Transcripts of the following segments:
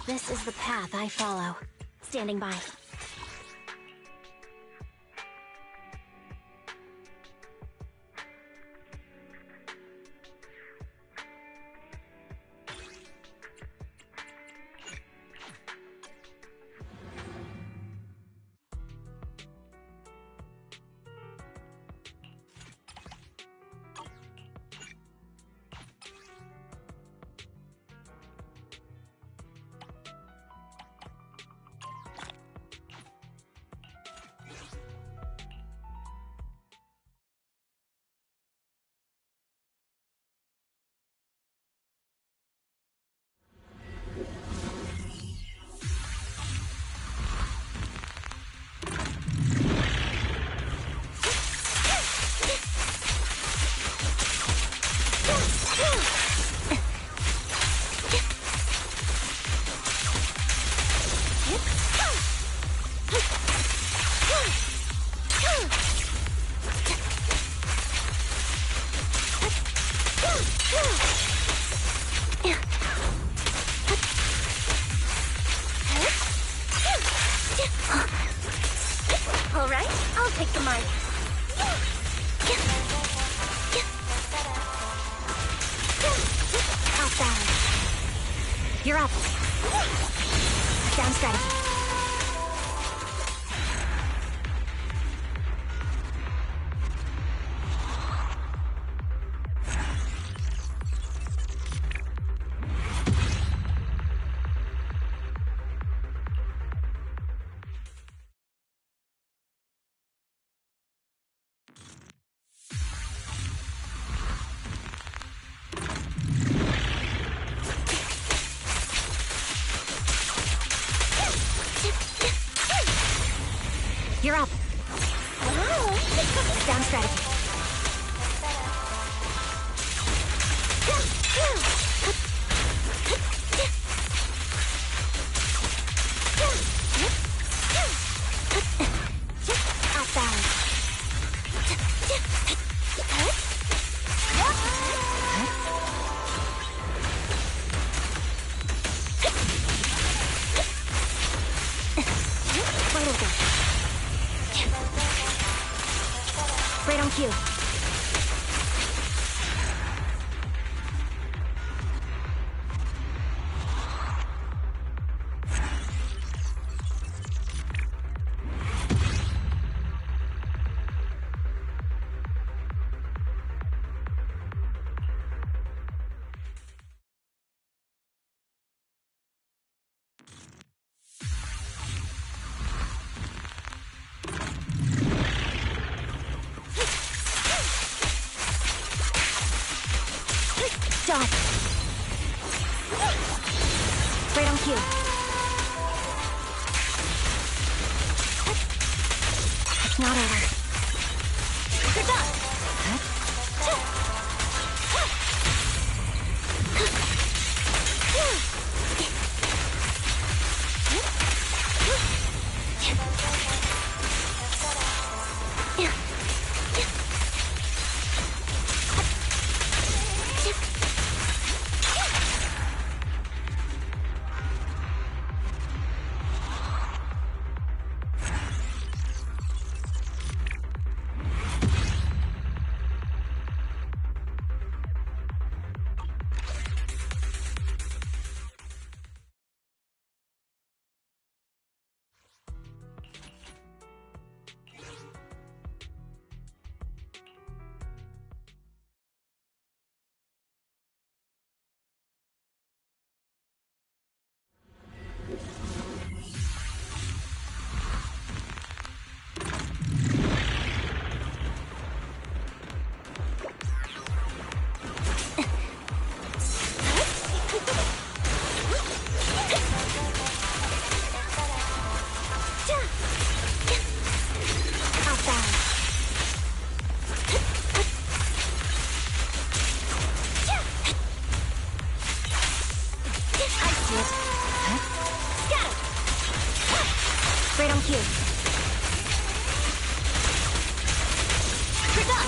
This is the path I follow. Standing by. All right, I'll take the mic. Outbound. You're up. Down strategy. You're up. Down strategy. Outbound. Final go. Right on cue. Dodge. Right on cue. It's not over. You're done. Right on cue. You're done.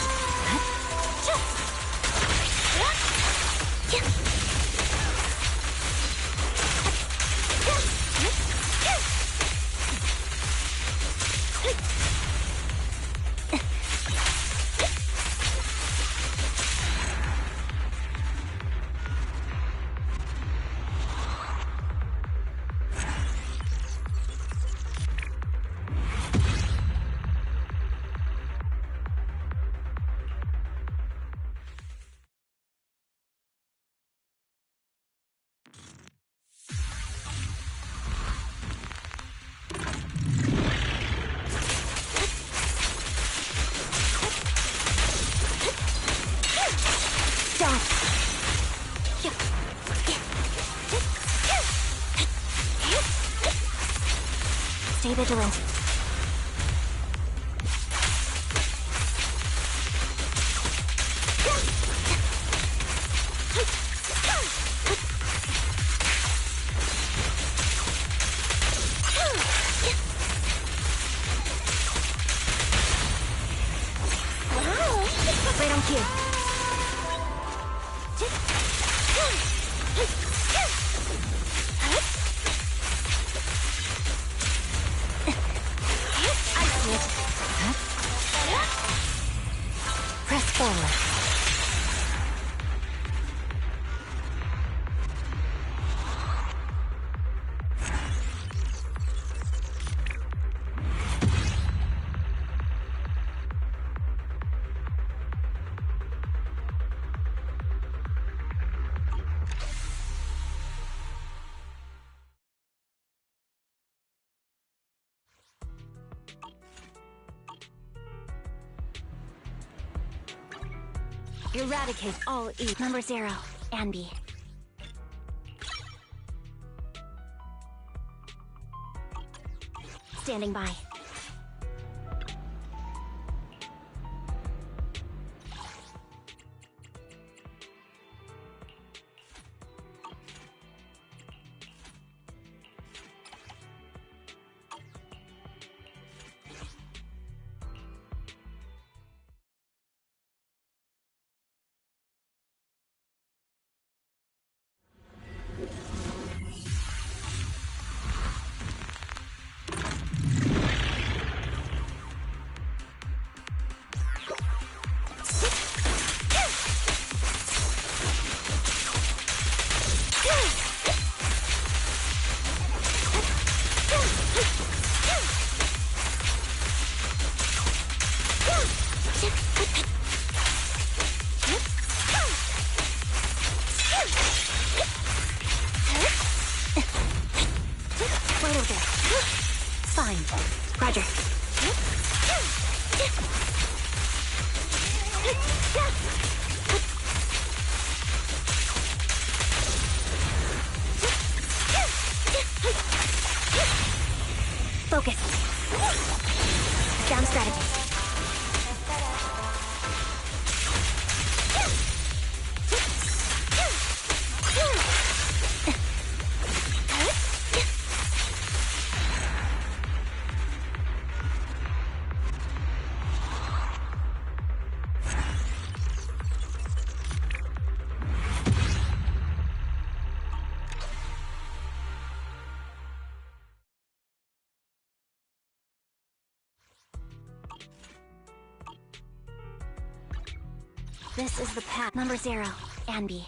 Stay vigilant. Right on cue. I see it. Press forward. Eradicate all evil. Number 0, Anby. Standing by. Right over there. Fine. Roger. Focus. Down strategy. This is the path. Number 0, Anby.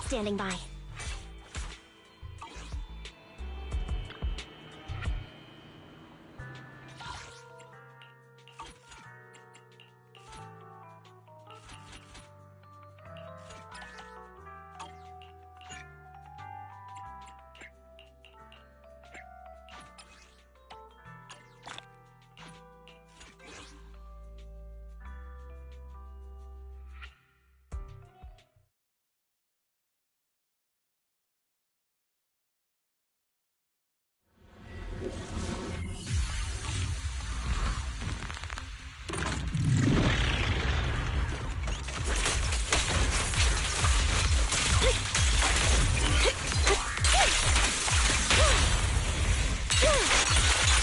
Standing by.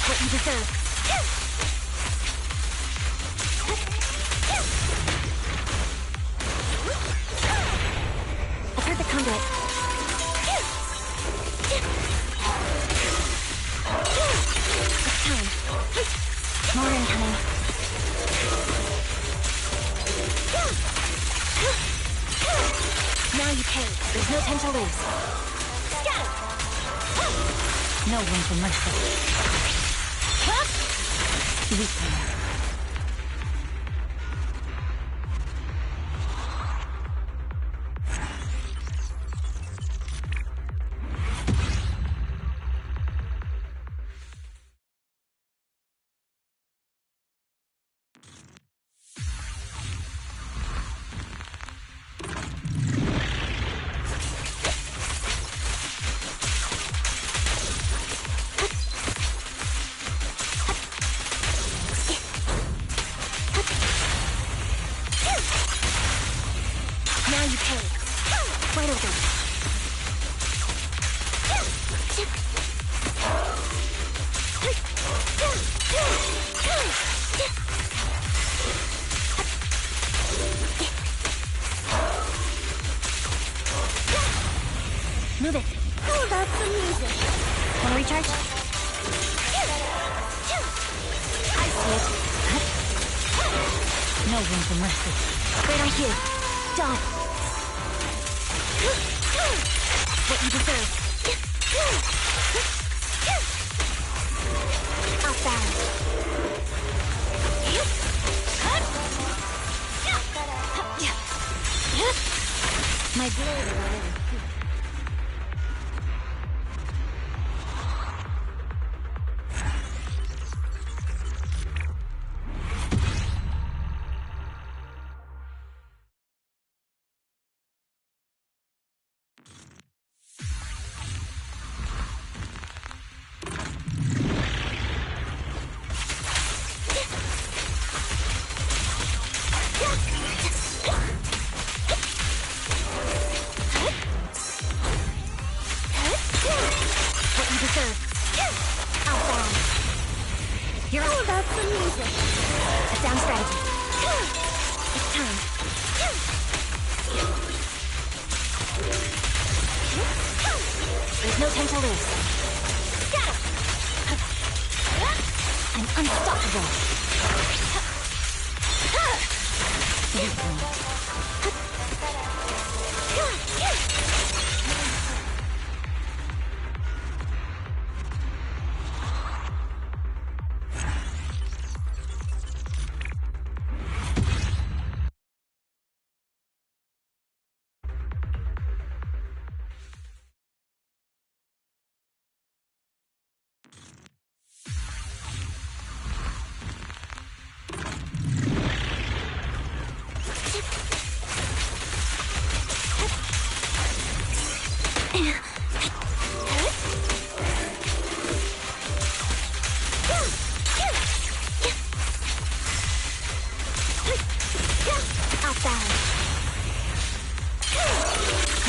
What you deserve. I've heard the conduit. It's time. More incoming. Now you pay. There's no time to lose. Scout! No room for mercy. Weaken. Now you pay. Wide open. Move it. Oh, that's some music. Wanna recharge? I see it. No room for mercy. Right on cue. Done. What you deserve. Off balance. My blade is already. You're all about some music. A sound strategy. It's time. There's no time to lose. I'm unstoppable.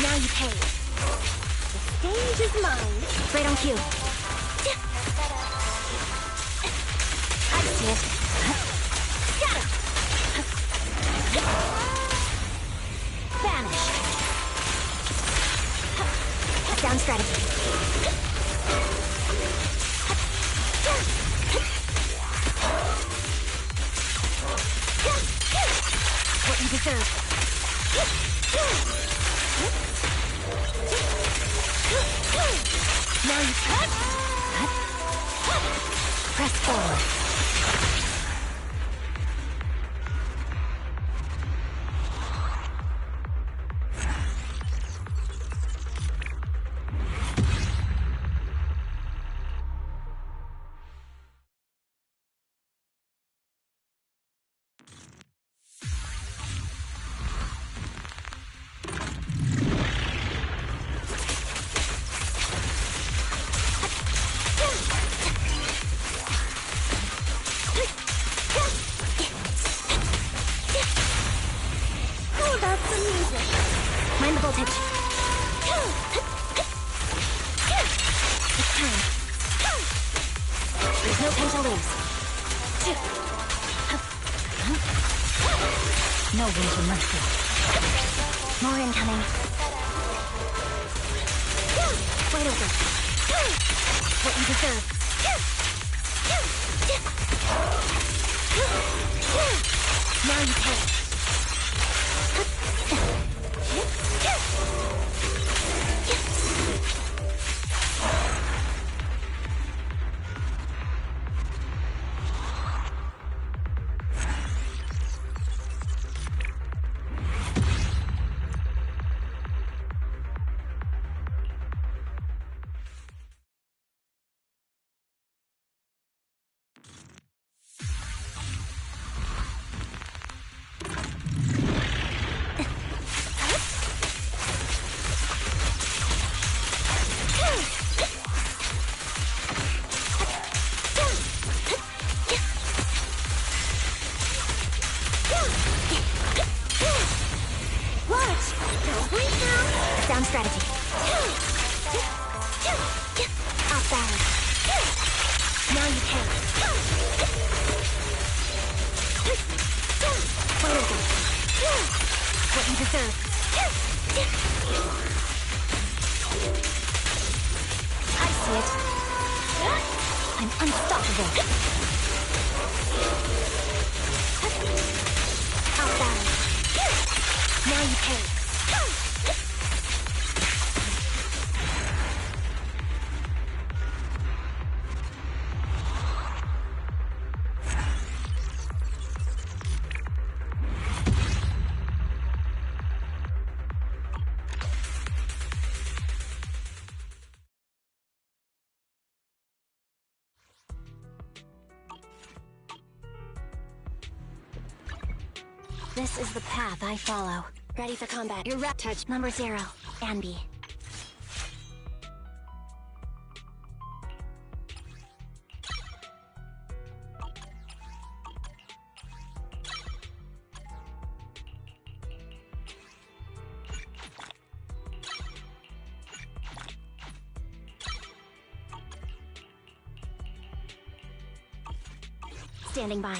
Now you pay. The stage is mine. Right on cue. I see it. Got him. Vanish. Down strategy. What you deserve. Now you cut. Press forward. Mind the voltage. It's time. There's no time to lose. No room for mercy. More incoming. Wide open. What you deserve. Now you pay. Half balance. Now you pay. Final go. What you deserve. I see it. I'm unstoppable. Half balance. Now you pay. This is the path I follow. Ready for combat. Your rep touch number 0, Anby. Standing by.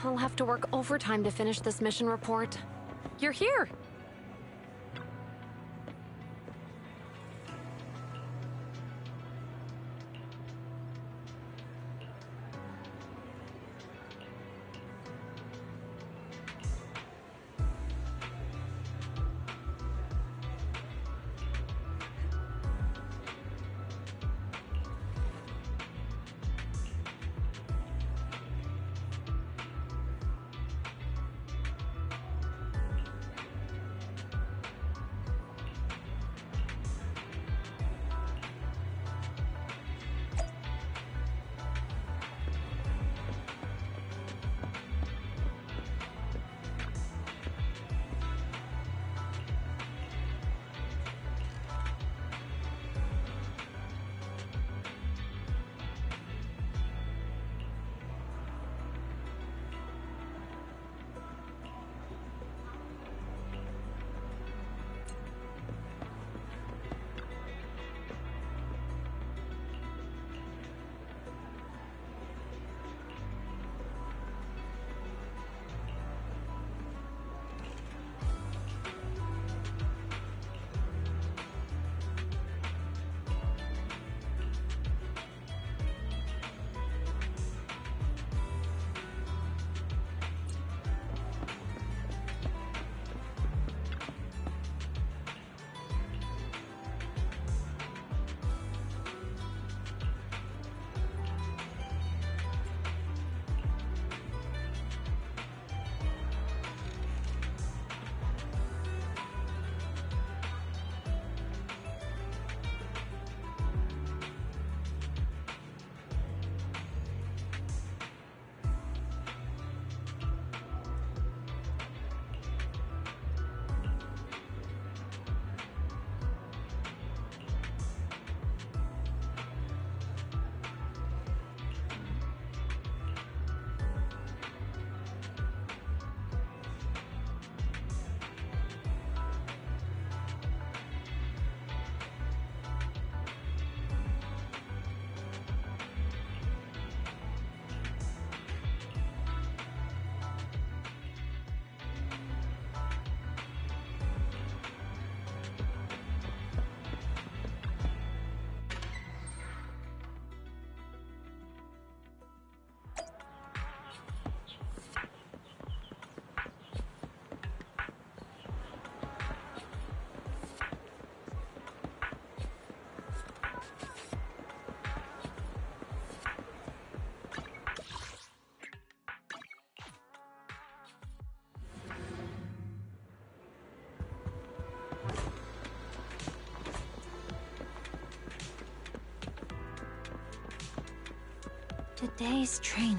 I'll have to work overtime to finish this mission report. You're here! Day's training.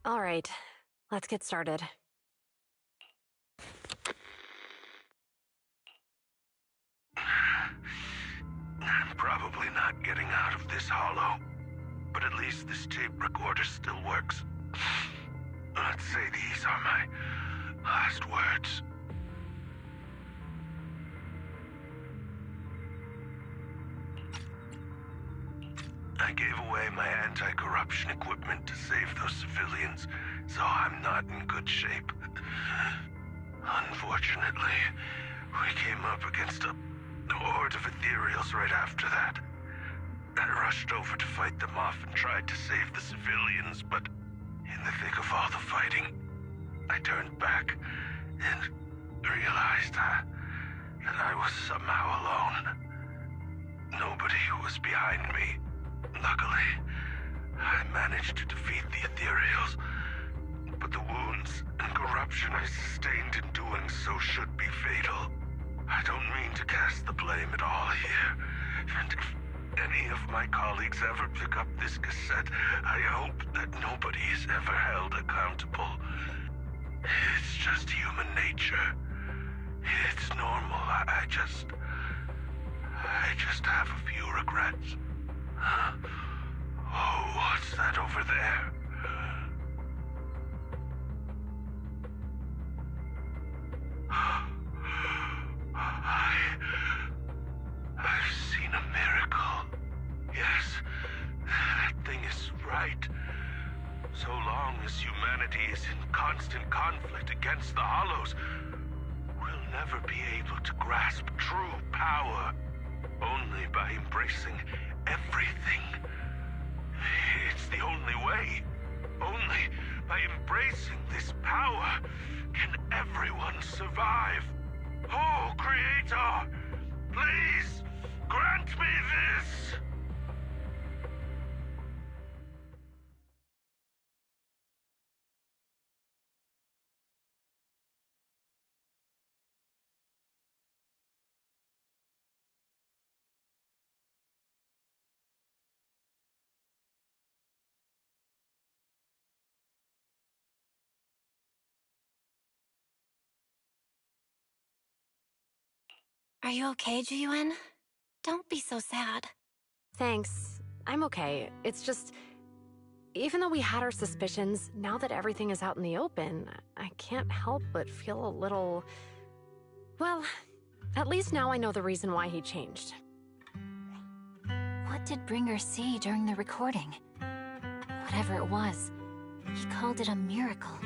All right, let's get started. I'm probably not getting out of this hollow, but at least this tape recorder still works. Let's say these are my last words. I gave away my anti-corruption equipment to save those civilians, so I'm not in good shape. Unfortunately, we came up against a horde of ethereals right after that. I rushed over to fight them off and tried to save the civilians, but in the thick of all the fighting, I turned back and realized that I was somehow alone. Nobody was behind me. Luckily, I managed to defeat the ethereals, but the wounds and corruption I sustained in doing so should be fatal. I don't mean to cast the blame at all here, and if any of my colleagues ever pick up this cassette, I hope that nobody is ever held accountable. It's just human nature. It's normal. I just have a few regrets. Huh? Oh, what's that over there? I've seen a miracle. Yes, that thing is right. So long as humanity is in constant conflict against the Hollows, we'll never be able to grasp true power. Only by embracing everything. It's the only way. Only by embracing this power can everyone survive. Oh, Creator, please grant me this! Are you okay, Jiyuan? Don't be so sad. Thanks. I'm okay. It's just, even though we had our suspicions, now that everything is out in the open, I can't help but feel a little... Well, at least now I know the reason why he changed. What did Bringer see during the recording? whatever it was. He called it a miracle.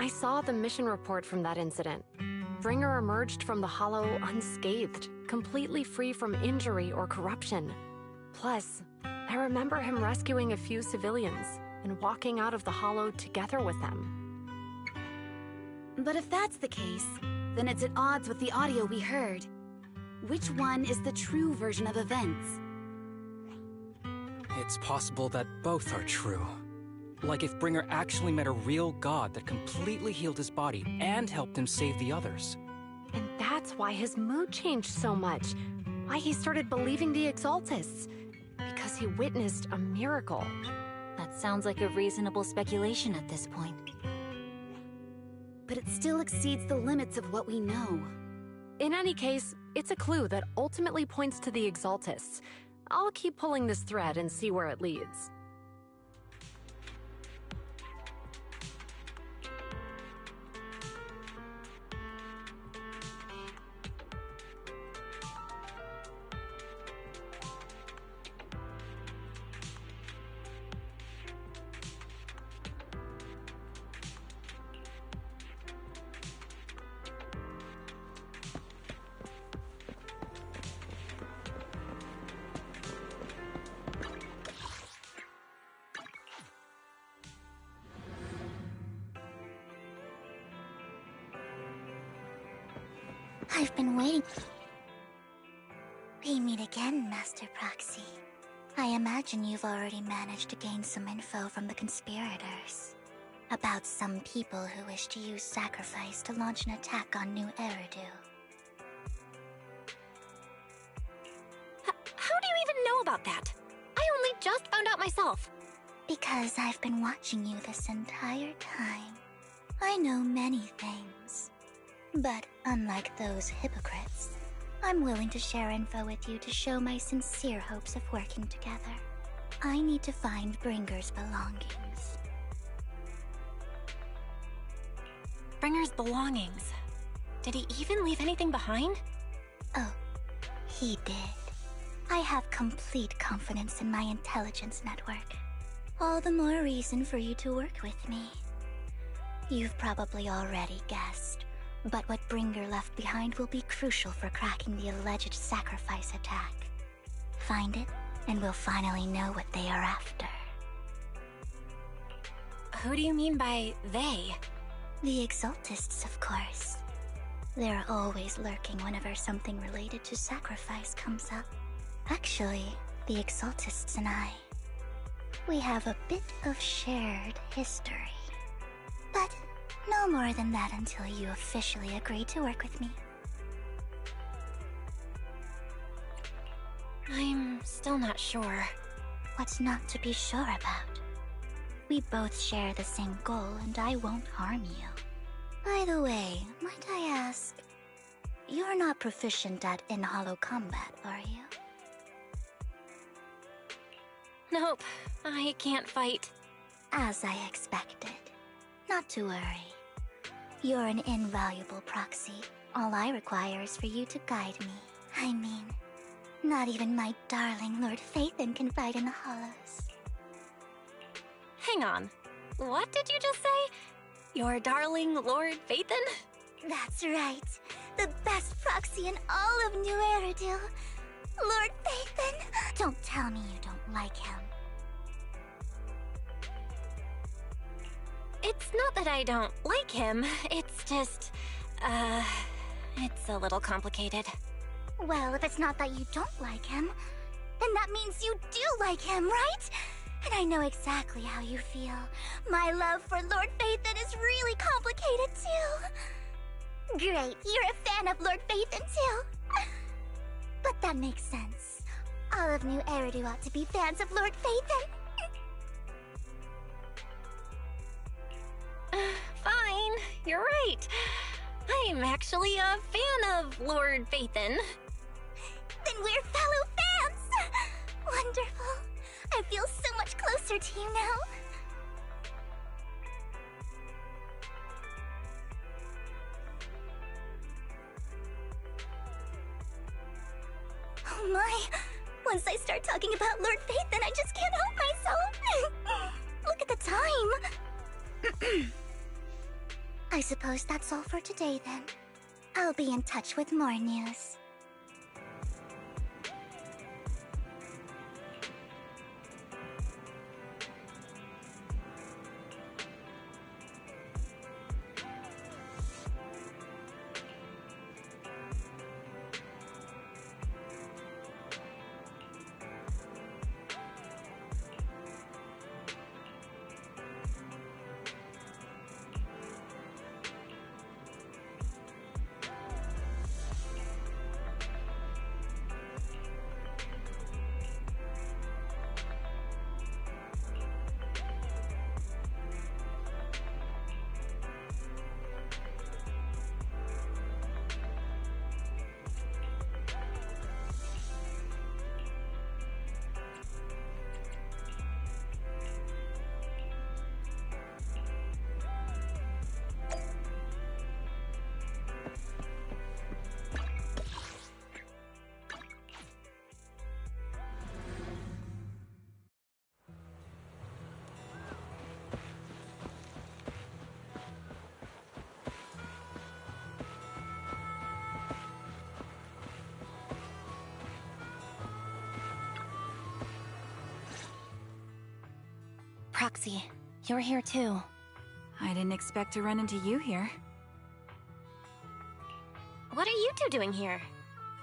I saw the mission report from that incident. Bringer emerged from the Hollow unscathed, completely free from injury or corruption. Plus, I remember him rescuing a few civilians and walking out of the Hollow together with them. But if that's the case, then it's at odds with the audio we heard. Which one is the true version of events? It's possible that both are true. Like if Bringer actually met a real god that completely healed his body and helped him save the others. And that's why his mood changed so much. Why he started believing the Exaltists. Because he witnessed a miracle. That sounds like a reasonable speculation at this point. But it still exceeds the limits of what we know. In any case, it's a clue that ultimately points to the Exaltists. I'll keep pulling this thread and see where it leads. I've been waiting. We meet again, Master Proxy. I imagine you've already managed to gain some info from the conspirators. About some people who wish to use sacrifice to launch an attack on New Eridu. How do you even know about that? I only just found out myself. Because I've been watching you this entire time. I know many things. But unlike those hypocrites, I'm willing to share info with you to show my sincere hopes of working together. I need to find Bringer's belongings. Bringer's belongings. Did he even leave anything behind? Oh, he did. I have complete confidence in my intelligence network. All the more reason for you to work with me. You've probably already guessed, but what Bringer left behind will be crucial for cracking the alleged sacrifice attack. Find it, and we'll finally know what they are after. Who do you mean by they? The Exaltists, of course. They're always lurking whenever something related to sacrifice comes up. Actually, the Exaltists and I, we have a bit of shared history. But no more than that until you officially agree to work with me. I'm still not sure. What's not to be sure about? We both share the same goal, and I won't harm you. By the way, might I ask, you're not proficient at in-hollow combat, are you? Nope, I can't fight. As I expected. Not to worry. You're an invaluable proxy. All I require is for you to guide me. I mean, not even my darling Lord Phaethon can fight in the hollows. Hang on. What did you just say? Your darling Lord Phaethon? That's right. The best proxy in all of New Eridu. Lord Phaethon! Don't tell me you don't like him. It's not that I don't like him. It's just, it's a little complicated. Well, if it's not that you don't like him, then that means you do like him, right? And I know exactly how you feel. My love for Lord Phaethon is really complicated, too. Great, you're a fan of Lord Phaethon, too. But that makes sense. All of New Eridu ought to be fans of Lord Phaethon. Fine, you're right. I'm actually a fan of Lord Phaethon. Then we're fellow fans! Wonderful. I feel so much closer to you now. Oh my! Once I start talking about Lord Phaethon, I just can't help myself! I suppose that's all for today then. I'll be in touch with more news. Proxy, you're here too. I didn't expect to run into you here. What are you two doing here?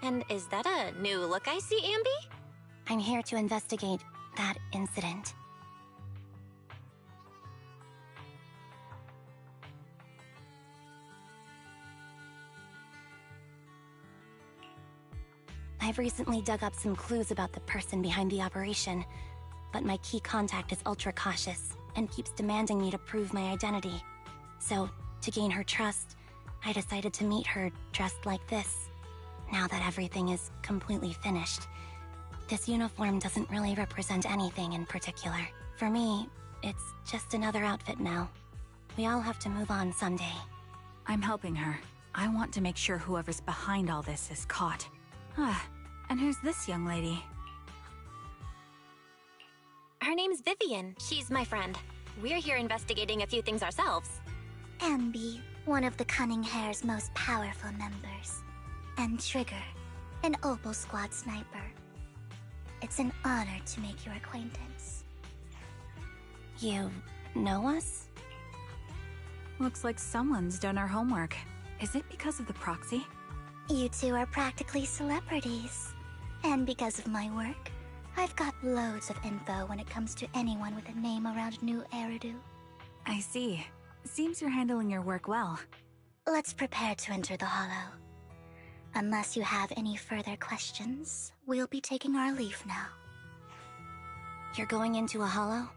And is that a new look I see, Anby? I'm here to investigate that incident. I've recently dug up some clues about the person behind the operation, but my key contact is ultra cautious and keeps demanding me to prove my identity. So, to gain her trust, I decided to meet her dressed like this. Now that everything is completely finished, this uniform doesn't really represent anything in particular. For me, it's just another outfit now. We all have to move on someday. I'm helping her. I want to make sure whoever's behind all this is caught. And who's this young lady? Her name's Vivian. She's my friend. We're here investigating a few things ourselves. Anby, one of the Cunning Hair's most powerful members. And Trigger, an Opal Squad sniper. It's an honor to make your acquaintance. You know us? Looks like someone's done our homework. Is it because of the proxy? You two are practically celebrities. And because of my work, I've got loads of info when it comes to anyone with a name around New Eridu. I see. Seems you're handling your work well. Let's prepare to enter the Hollow. Unless you have any further questions, we'll be taking our leave now. You're going into a Hollow?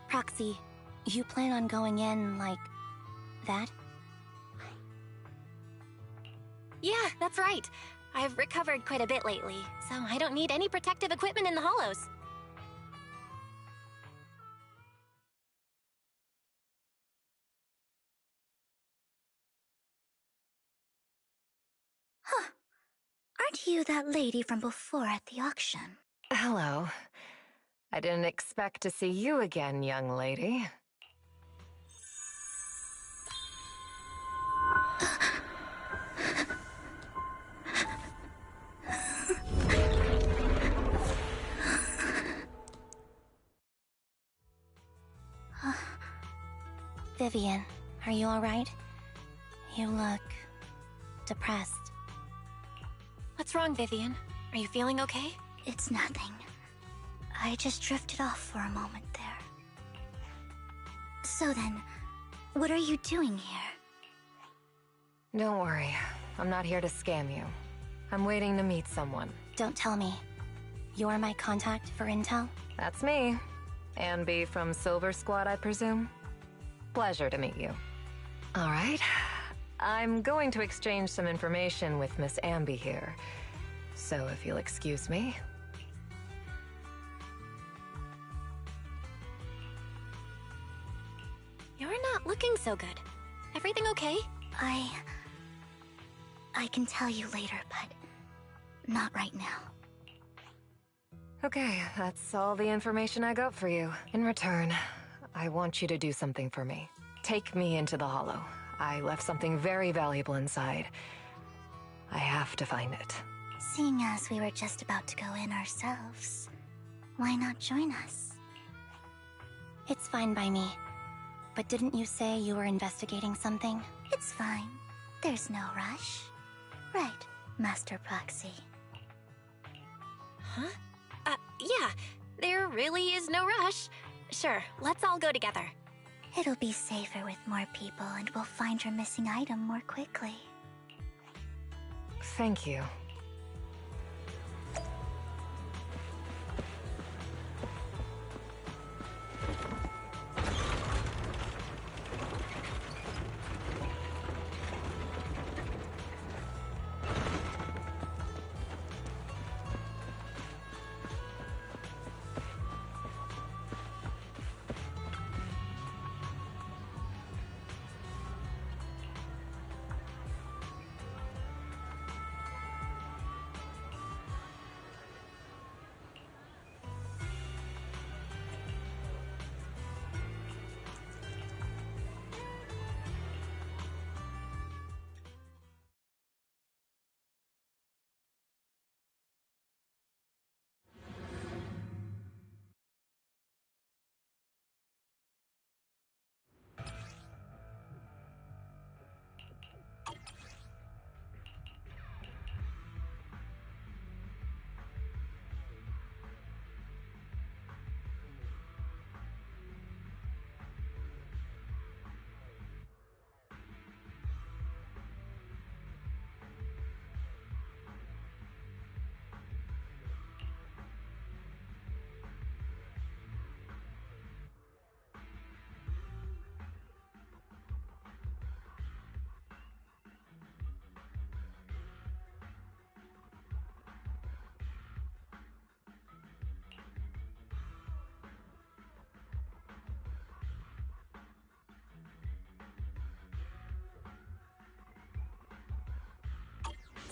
Proxy, you plan on going in like that? Yeah, that's right. I've recovered quite a bit lately, so I don't need any protective equipment in the hollows. Huh. Aren't you that lady from before at the auction? Hello. I didn't expect to see you again, young lady. Vivian, are you alright? You look depressed. What's wrong, Vivian? Are you feeling okay? It's nothing. I just drifted off for a moment there. So then, what are you doing here? Don't worry. I'm not here to scam you. I'm waiting to meet someone. Don't tell me. You're my contact for intel? That's me. Anby from Silver Squad, I presume? Pleasure to meet you. All right. I'm going to exchange some information with Miss Anby here. So if you'll excuse me. You're not looking so good. Everything okay? I can tell you later, but not right now. Okay, that's all the information I got for you. In return, I want you to do something for me. Take me into the Hollow. I left something very valuable inside. I have to find it. Seeing as we were just about to go in ourselves, why not join us? It's fine by me. But didn't you say you were investigating something? It's fine. There's no rush. Right, Master Proxy. Huh? Yeah. There really is no rush. Sure, let's all go together. It'll be safer with more people, and we'll find your missing item more quickly. Thank you.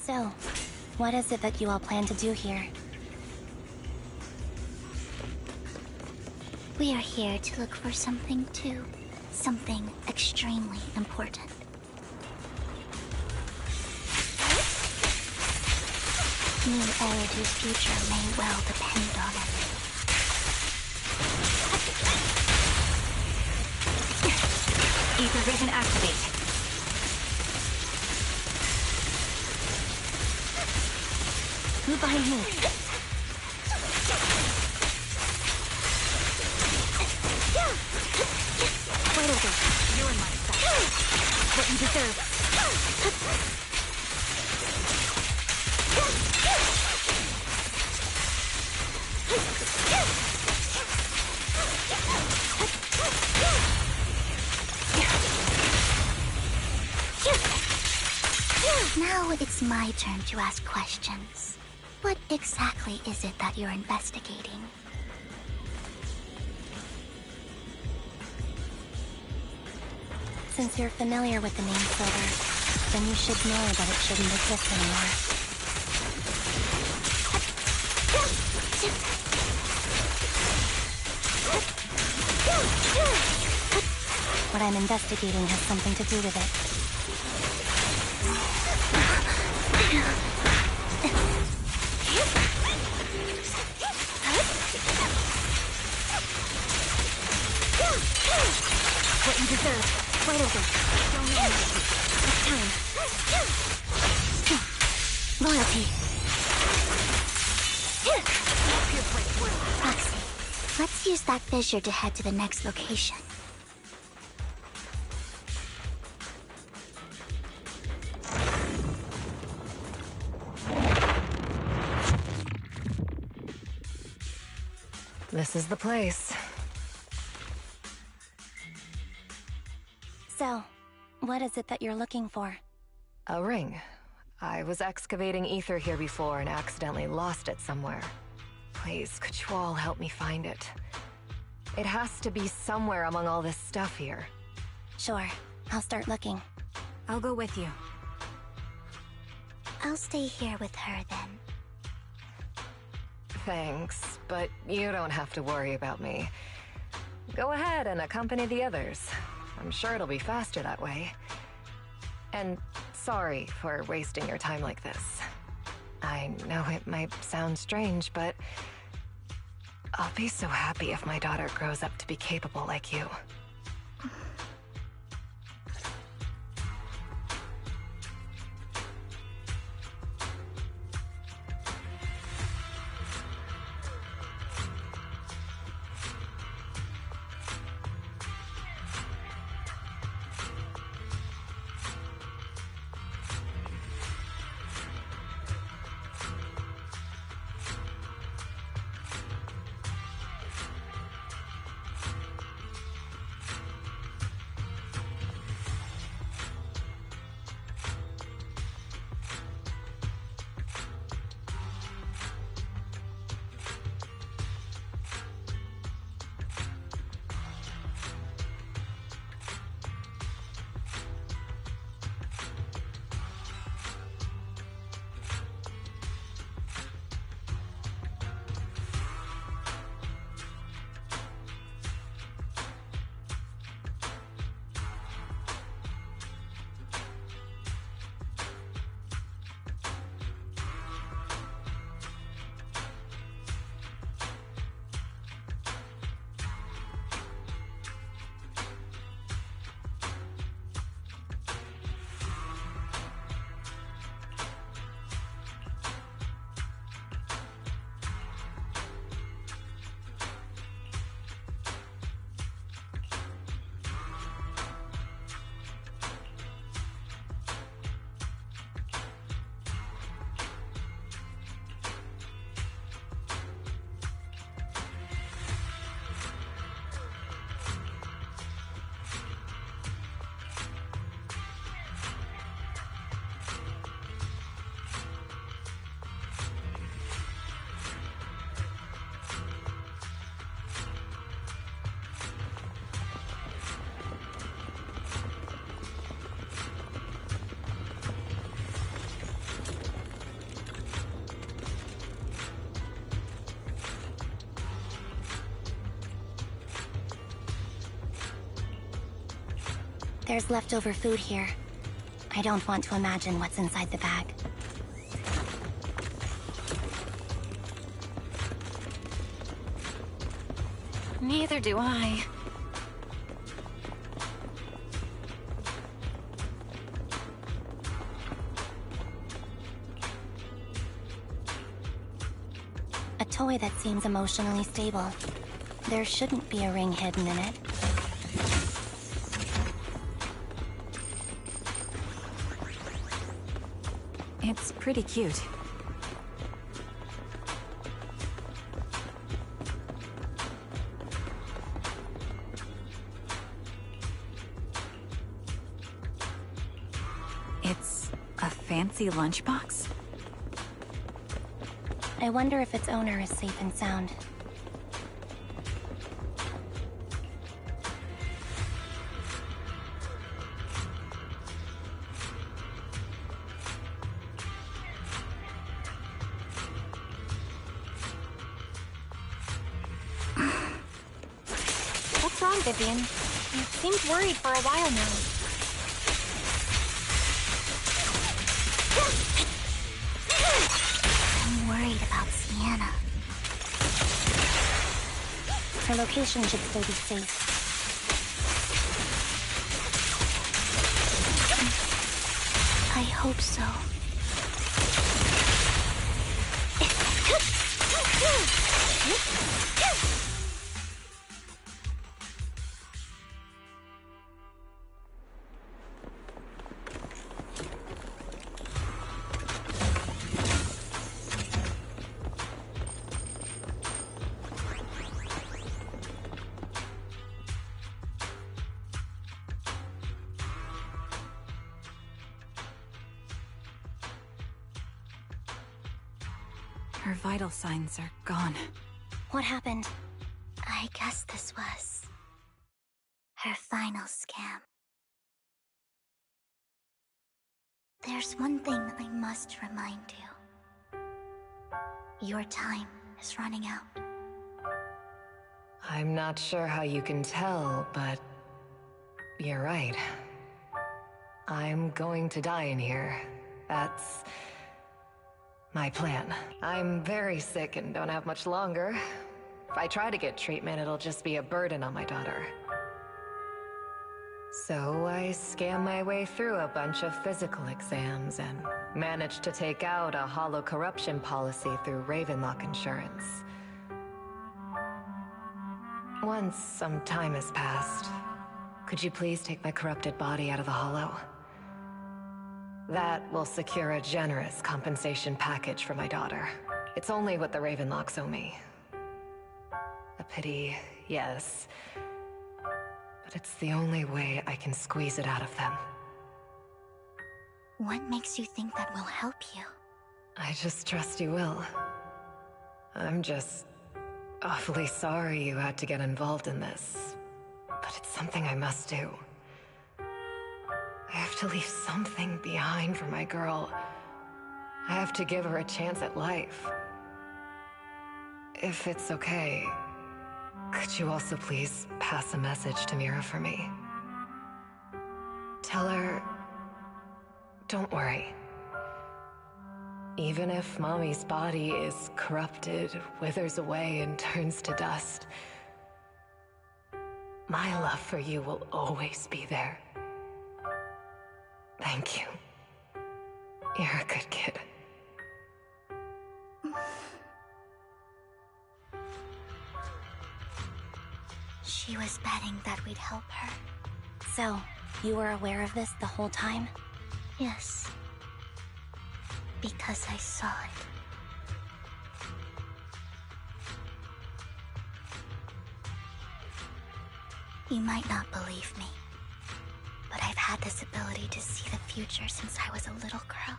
So, what is it that you all plan to do here? We are here to look for something too. Something extremely important. New Eridu's future may well depend on it. Ether vision activate. Move behind me. Right over. You're my stuff. What you deserve. Now it's my turn to ask questions. What exactly is it that you're investigating? Since you're familiar with the name Silver, then you should know that it shouldn't exist anymore. What I'm investigating has something to do with it. What you deserve. Right over. Don't know it's time. Loyalty. Proxy, let's use that fissure to head to the next location. This is the place. So, what is it that you're looking for? A ring. I was excavating ether here before and accidentally lost it somewhere. Please, could you all help me find it? It has to be somewhere among all this stuff here. Sure, I'll start looking. I'll go with you. I'll stay here with her then. Thanks, but you don't have to worry about me. Go ahead and accompany the others. I'm sure it'll be faster that way. And sorry for wasting your time like this. I know it might sound strange, but I'll be so happy if my daughter grows up to be capable like you. There's leftover food here. I don't want to imagine what's inside the bag. Neither do I. A toy that seems emotionally stable. There shouldn't be a ring hidden in it. It's pretty cute. It's a fancy lunchbox? I wonder if its owner is safe and sound. What's wrong, Vivian? You seemed worried for a while now. I'm worried about Sienna. Her location should still be safe. I hope so. Her vital signs are gone. What happened? I guess this was her final scam. There's one thing I must remind you. Your time is running out. I'm not sure how you can tell, but you're right. I'm going to die in here. That's my plan. I'm very sick and don't have much longer. If I try to get treatment, it'll just be a burden on my daughter. So I scam my way through a bunch of physical exams and managed to take out a hollow corruption policy through Ravenlock Insurance. Once some time has passed, could you please take my corrupted body out of the hollow? That will secure a generous compensation package for my daughter. It's only what the Ravenlocks owe me. A pity, yes. But it's the only way I can squeeze it out of them. What makes you think that will help you? I just trust you will. I'm just awfully sorry you had to get involved in this. But it's something I must do. I have to leave something behind for my girl. I have to give her a chance at life. If it's okay, could you also please pass a message to Mira for me? Tell her, don't worry. Even if Mommy's body is corrupted, withers away, and turns to dust, my love for you will always be there. Thank you. You're a good kid. She was betting that we'd help her. So, you were aware of this the whole time? Yes. Because I saw it. You might not believe me, but I've had this ability to see the future since I was a little girl.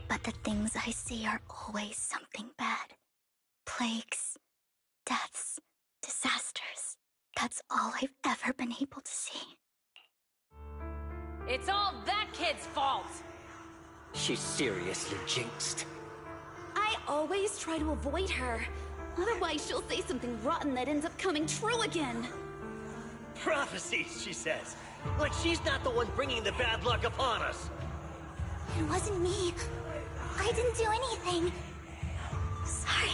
But the things I see are always something bad. Plagues, deaths, disasters. That's all I've ever been able to see. It's all that kid's fault! She's seriously jinxed. I always try to avoid her. Otherwise, she'll say something rotten that ends up coming true again. Prophecies, she says. Like she's not the one bringing the bad luck upon us. It wasn't me. I didn't do anything. Sorry.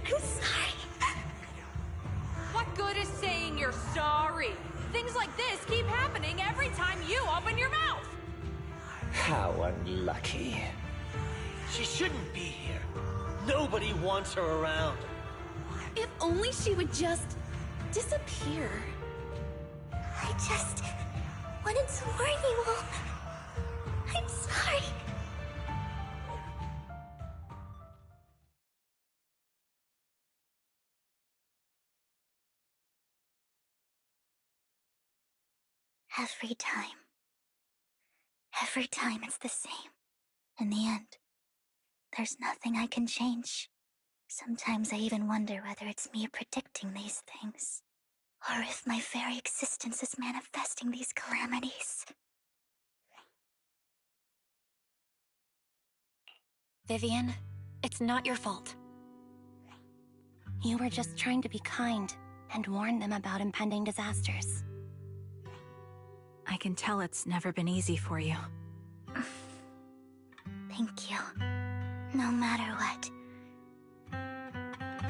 I'm sorry. What good is saying you're sorry? Things like this keep happening every time you open your mouth! How unlucky. She shouldn't be here. Nobody wants her around. If only she would just disappear. I just wanted to warn you all. I'm sorry. Every time it's the same. In the end, there's nothing I can change. Sometimes I even wonder whether it's me predicting these things, or if my very existence is manifesting these calamities. Vivian, it's not your fault. You were just trying to be kind and warn them about impending disasters. I can tell it's never been easy for you. Thank you. No matter what.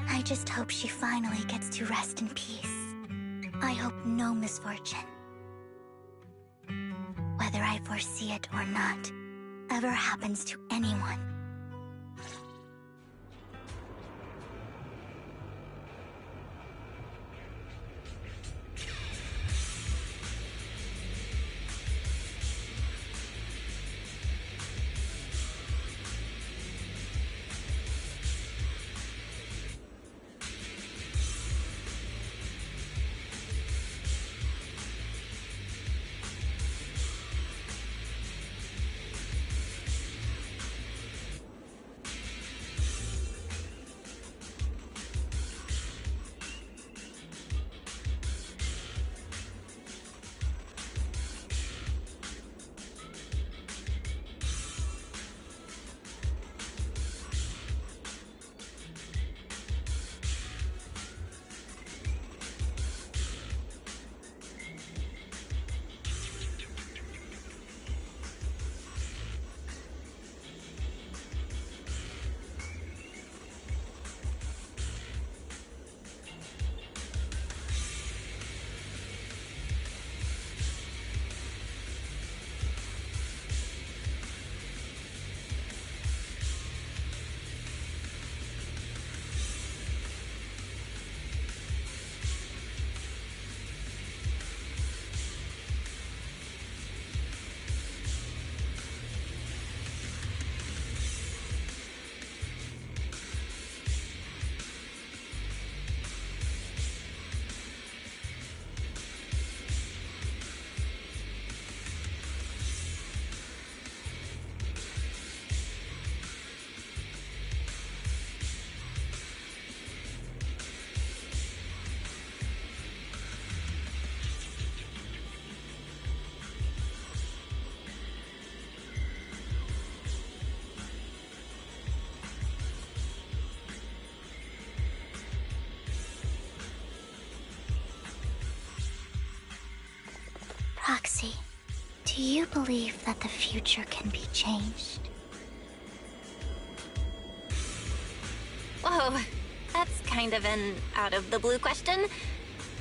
I just hope she finally gets to rest in peace. I hope no misfortune, whether I foresee it or not, ever happens to anyone. Proxy, do you believe that the future can be changed? Whoa, that's kind of an out-of-the-blue question.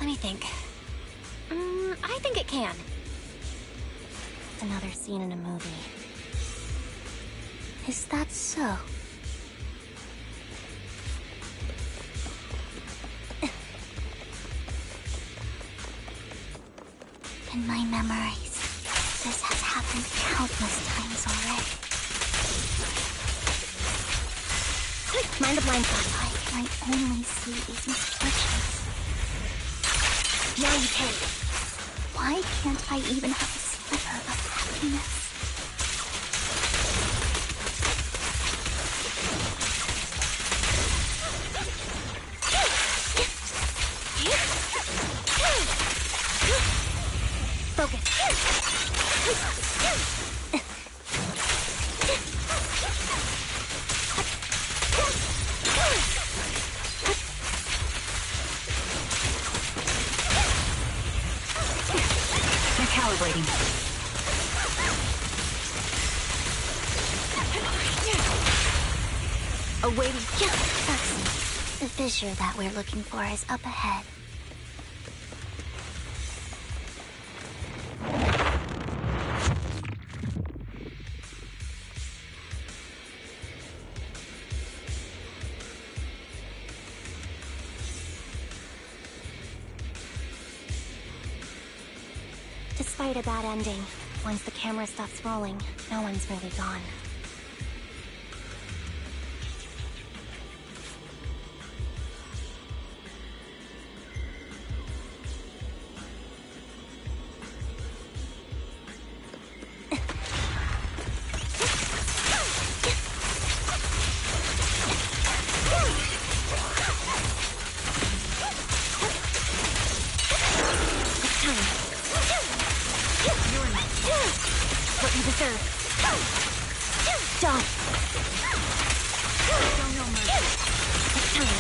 Let me think. I think it can. It's another scene in a movie. Is that so? In my memories, this has happened countless times already. Mind the blind spot. Why can I only see these misfortunes? Now you pay. Why can't I even have a sliver of happiness? Recalibrating. Awaiting. The fissure that we're looking for is up ahead. Despite a bad ending, once the camera stops rolling, no one's really gone. What you deserve. Don't. Show no mercy. It's time.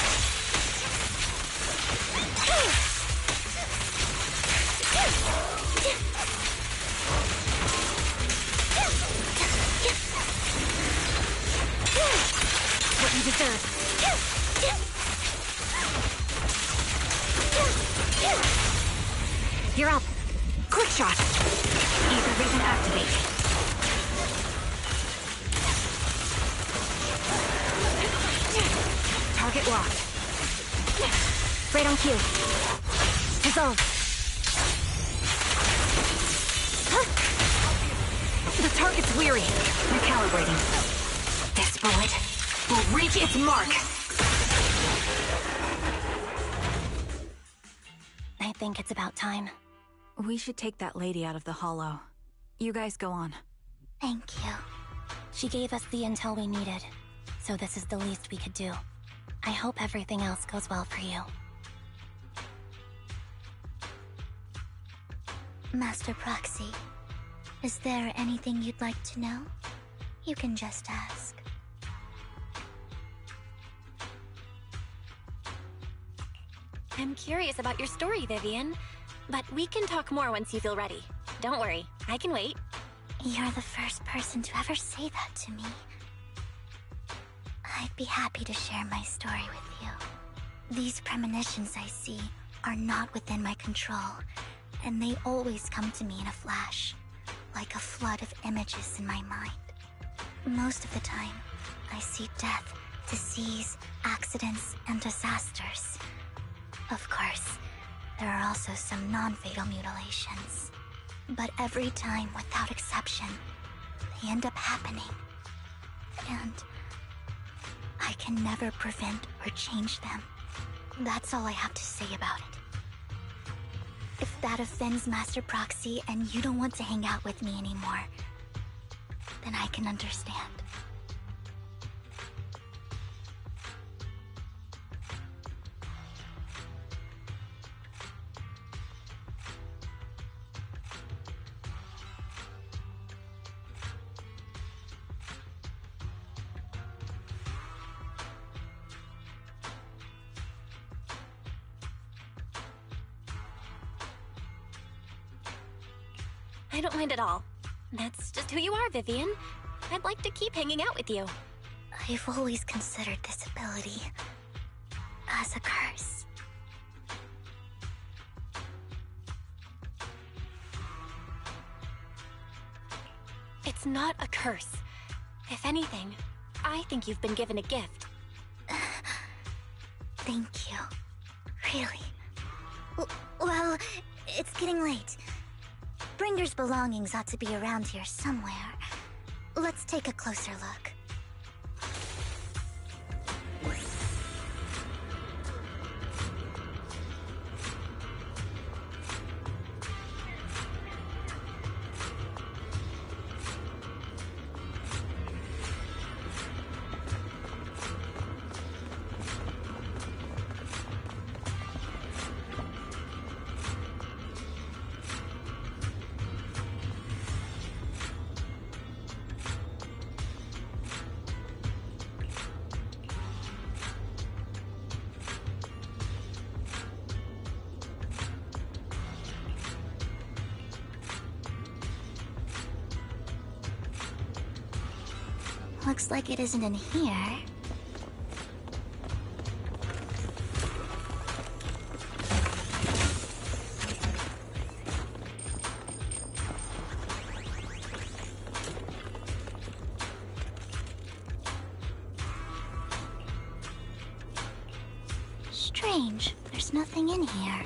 What you deserve. You're up. Quick shot. Ether vision activate. Target locked. Right on cue. Dissolve. The target's weary. Recalibrating. This bullet will reach its mark. I think it's about time. We should take that lady out of the hollow. You guys go on. Thank you. She gave us the intel we needed, so this is the least we could do. I hope everything else goes well for you. Master Proxy, is there anything you'd like to know? You can just ask. I'm curious about your story, Vivian. But we can talk more once you feel ready. Don't worry, I can wait. You're the first person to ever say that to me. I'd be happy to share my story with you. These premonitions I see are not within my control, and they always come to me in a flash, like a flood of images in my mind. Most of the time, I see death, disease, accidents, and disasters. Of course, there are also some non-fatal mutilations. But every time, without exception, they end up happening. And I can never prevent or change them. That's all I have to say about it. If that offends Master Proxy and you don't want to hang out with me anymore, then I can understand. I don't mind at all. That's just who you are, Vivian. I'd like to keep hanging out with you. I've always considered this ability as a curse. It's not a curse. If anything, I think you've been given a gift. Thank you. Really. Well, it's getting late. Bringer's belongings ought to be around here somewhere. Let's take a closer look. Looks like it isn't in here. Strange, there's nothing in here.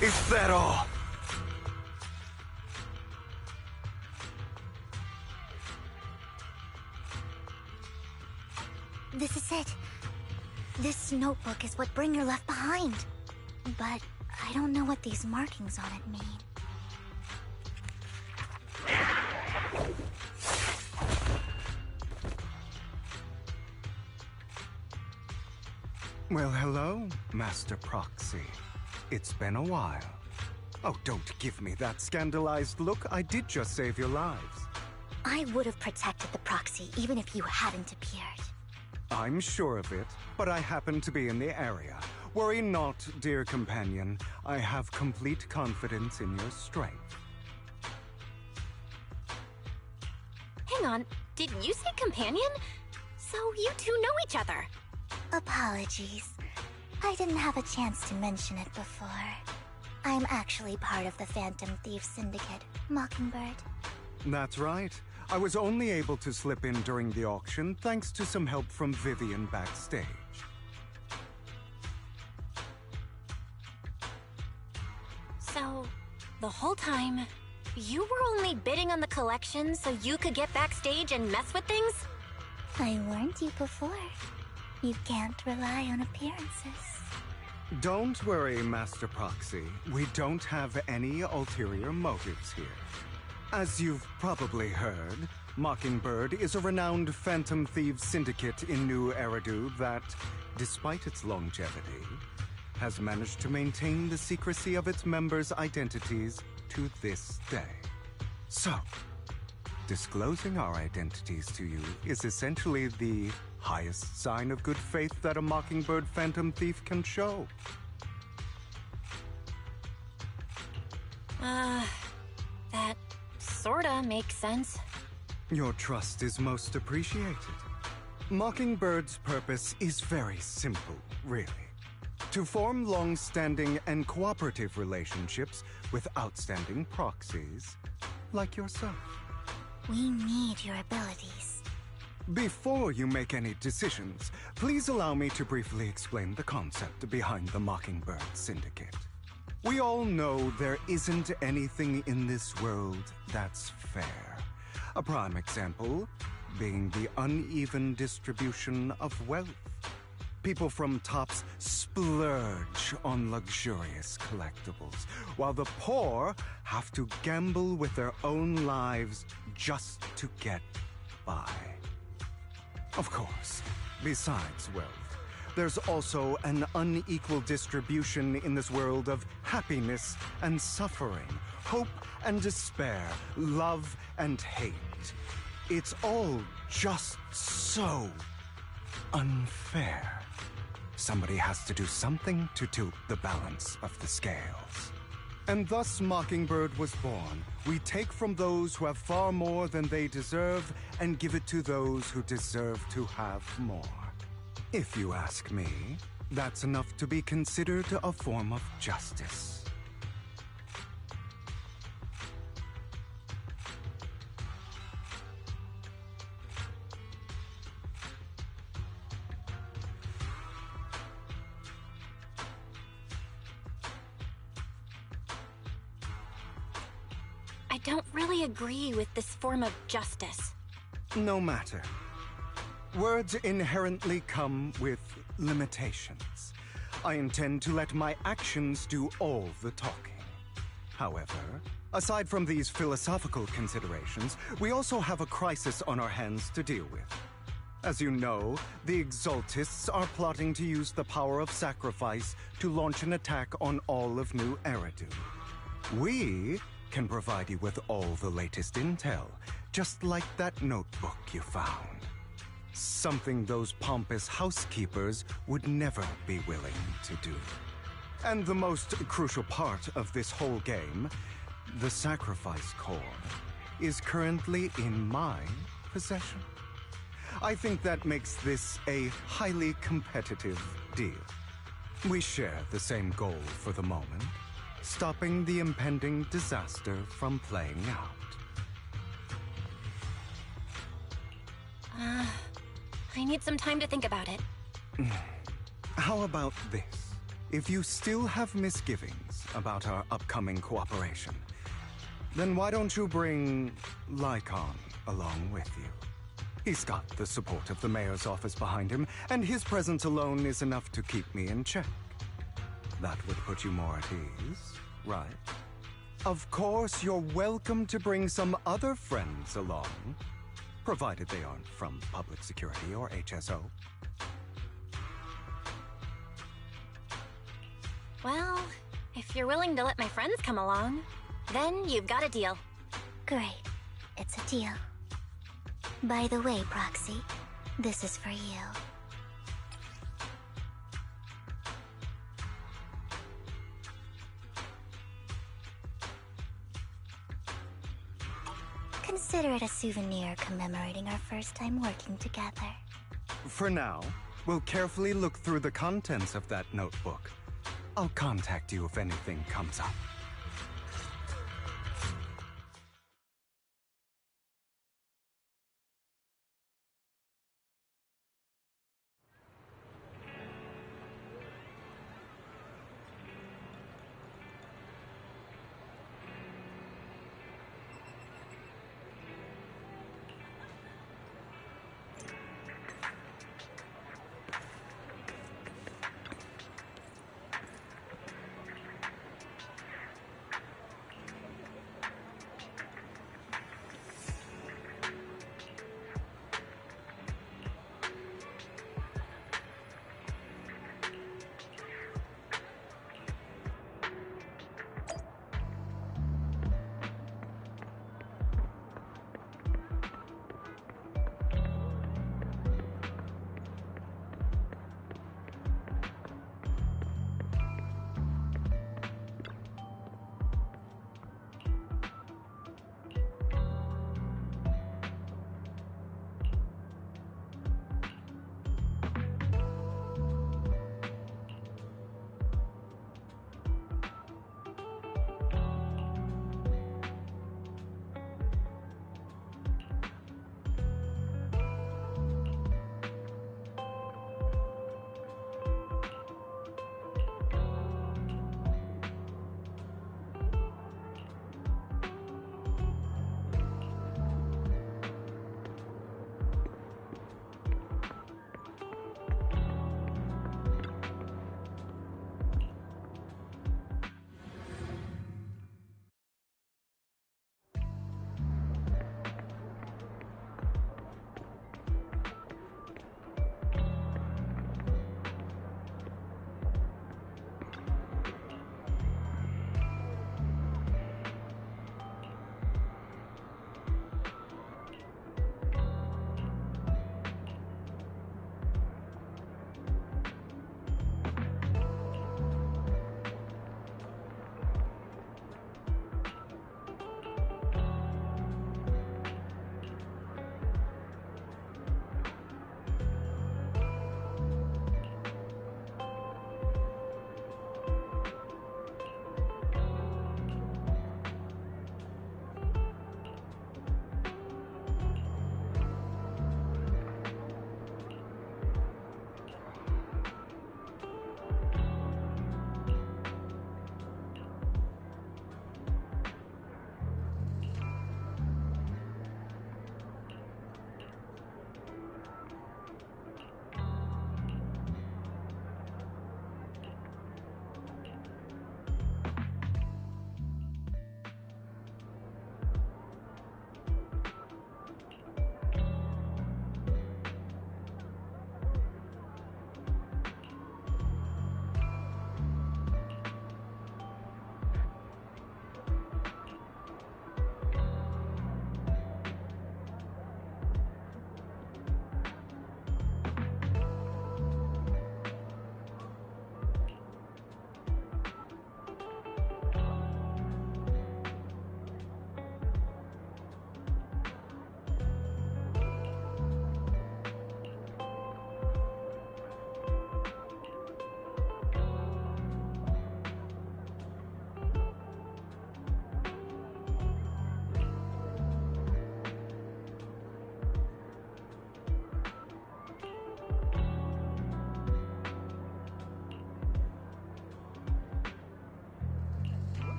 Is that all? This is it. This notebook is what Bringer left behind. But I don't know what these markings on it mean. Well, hello, Master Proxy. It's been a while. Oh, don't give me that scandalized look. I did just save your lives. I would have protected the proxy even if you hadn't appeared. I'm sure of it, but I happen to be in the area. Worry not, dear companion. I have complete confidence in your strength. Hang on, did you say companion? So you two know each other? Apologies. I didn't have a chance to mention it before. I'm actually part of the Phantom Thief Syndicate, Mockingbird. That's right. I was only able to slip in during the auction thanks to some help from Vivian backstage. So, the whole time, you were only bidding on the collection so you could get backstage and mess with things? I warned you before. You can't rely on appearances. Don't worry, Master Proxy. We don't have any ulterior motives here. As you've probably heard, Mockingbird is a renowned Phantom Thieves syndicate in New Eridu that, despite its longevity, has managed to maintain the secrecy of its members' identities to this day. So, disclosing our identities to you is essentially the highest sign of good faith that a Mockingbird Phantom Thief can show. That sorta makes sense. Your trust is most appreciated. Mockingbird's purpose is very simple, really. To form long-standing and cooperative relationships with outstanding proxies like yourself. We need your abilities. Before you make any decisions, please allow me to briefly explain the concept behind the Mockingbird Syndicate. We all know there isn't anything in this world that's fair. A prime example, being the uneven distribution of wealth. People from tops splurge on luxurious collectibles, while the poor have to gamble with their own lives just to get by. Of course, besides wealth, there's also an unequal distribution in this world of happiness and suffering, hope and despair, love and hate. It's all just so unfair. Somebody has to do something to tilt the balance of the scales. And thus Mockingbird was born. We take from those who have far more than they deserve and give it to those who deserve to have more. If you ask me, that's enough to be considered a form of justice. I don't really agree with this form of justice. No matter. Words inherently come with limitations. I intend to let my actions do all the talking. However, aside from these philosophical considerations, we also have a crisis on our hands to deal with. As you know, the Exaltists are plotting to use the power of sacrifice to launch an attack on all of New Eridu. We can provide you with all the latest intel, just like that notebook you found. Something those pompous housekeepers would never be willing to do. And the most crucial part of this whole game, the sacrifice core, is currently in my possession. I think that makes this a highly competitive deal. We share the same goal for the moment, stopping the impending disaster from playing out. I need some time to think about it. How about this? If you still have misgivings about our upcoming cooperation, then why don't you bring Lycon along with you? He's got the support of the mayor's office behind him, and his presence alone is enough to keep me in check. That would put you more at ease, right? Of course, you're welcome to bring some other friends along, provided they aren't from public security or HSO. Well, if you're willing to let my friends come along, then you've got a deal. Great. It's a deal. By the way, Proxy, this is for you. Consider it a souvenir commemorating our first time working together. For now, we'll carefully look through the contents of that notebook. I'll contact you if anything comes up.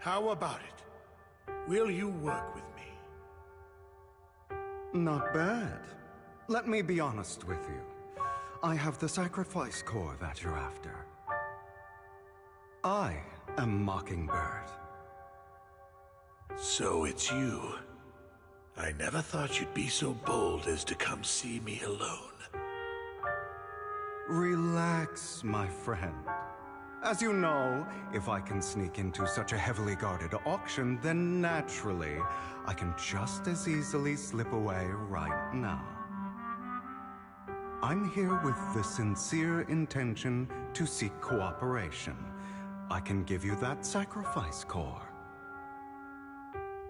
How about it? Will you work with me? Not bad. Let me be honest with you. I have the sacrifice core that you're after. I am Mockingbird. So it's you. I never thought you'd be so bold as to come see me alone. Relax, my friend. As you know, if I can sneak into such a heavily guarded auction, then naturally, I can just as easily slip away right now. I'm here with the sincere intention to seek cooperation. I can give you that sacrifice core.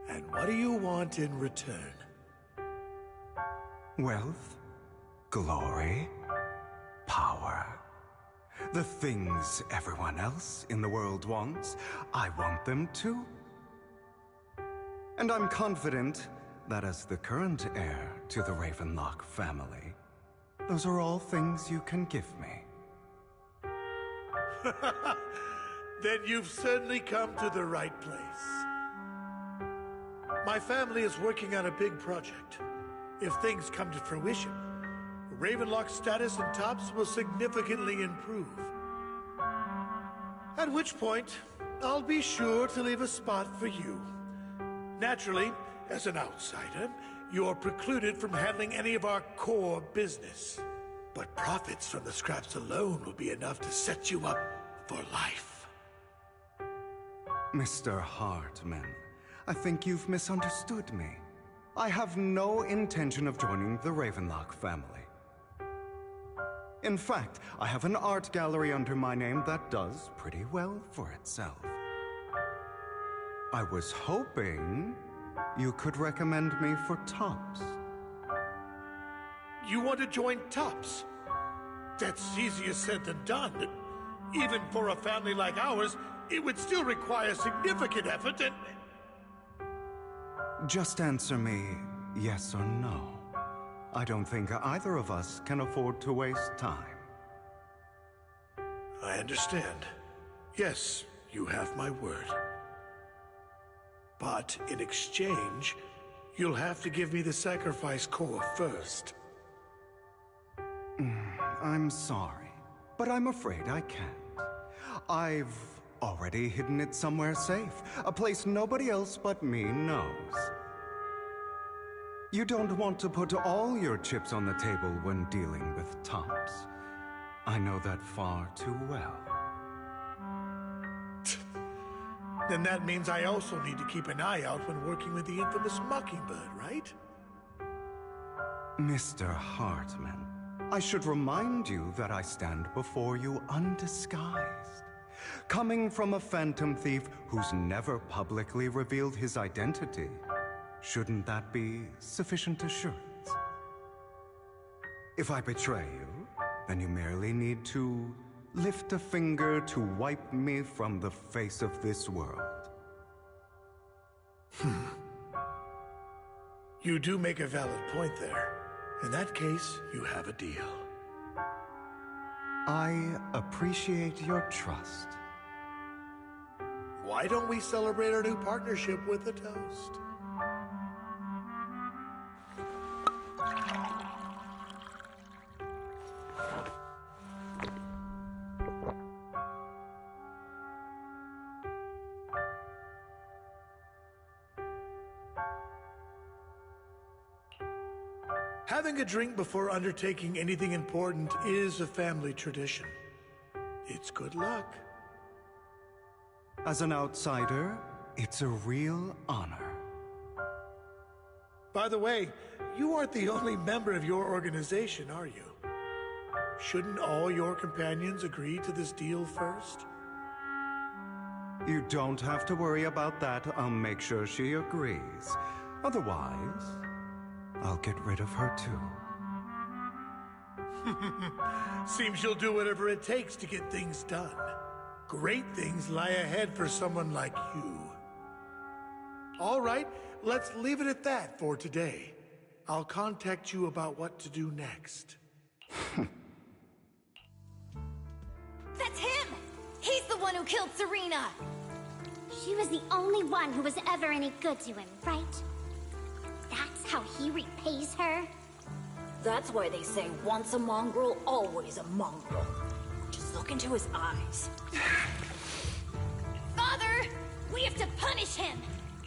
And what do you want in return? Wealth, glory, power. The things everyone else in the world wants, I want them too. And I'm confident that as the current heir to the Ravenlock family, those are all things you can give me. Then you've certainly come to the right place. My family is working on a big project. If things come to fruition, Ravenlock's status in Tops will significantly improve. At which point, I'll be sure to leave a spot for you. Naturally, as an outsider, you're precluded from handling any of our core business. But profits from the scraps alone will be enough to set you up for life. Mr. Hartman, I think you've misunderstood me. I have no intention of joining the Ravenlock family. In fact, I have an art gallery under my name that does pretty well for itself. I was hoping you could recommend me for Tops. You want to join Tops? That's easier said than done. Even for a family like ours, it would still require significant effort and... Just answer me yes or no. I don't think either of us can afford to waste time. I understand. Yes, you have my word. But in exchange, you'll have to give me the sacrifice core first. I'm sorry, but I'm afraid I can't. I've already hidden it somewhere safe, a place nobody else but me knows. You don't want to put all your chips on the table when dealing with Tops. I know that far too well. Then that means I also need to keep an eye out when working with the infamous Mockingbird, right? Mr. Hartman, I should remind you that I stand before you undisguised. Coming from a phantom thief who's never publicly revealed his identity, shouldn't that be sufficient assurance? If I betray you, then you merely need to lift a finger to wipe me from the face of this world. You do make a valid point there. In that case, you have a deal. I appreciate your trust. Why don't we celebrate our new partnership with a toast? Having a drink before undertaking anything important is a family tradition. It's good luck. As an outsider, it's a real honor. By the way, you aren't the only member of your organization, are you? Shouldn't all your companions agree to this deal first? You don't have to worry about that. I'll make sure she agrees. Otherwise, I'll get rid of her too. Seems you'll do whatever it takes to get things done. Great things lie ahead for someone like you. All right, let's leave it at that for today. I'll contact you about what to do next. That's him! He's the one who killed Serena! She was the only one who was ever any good to him, right? That's how he repays her? That's why they say once a mongrel, always a mongrel. Just look into his eyes. Father! We have to punish him!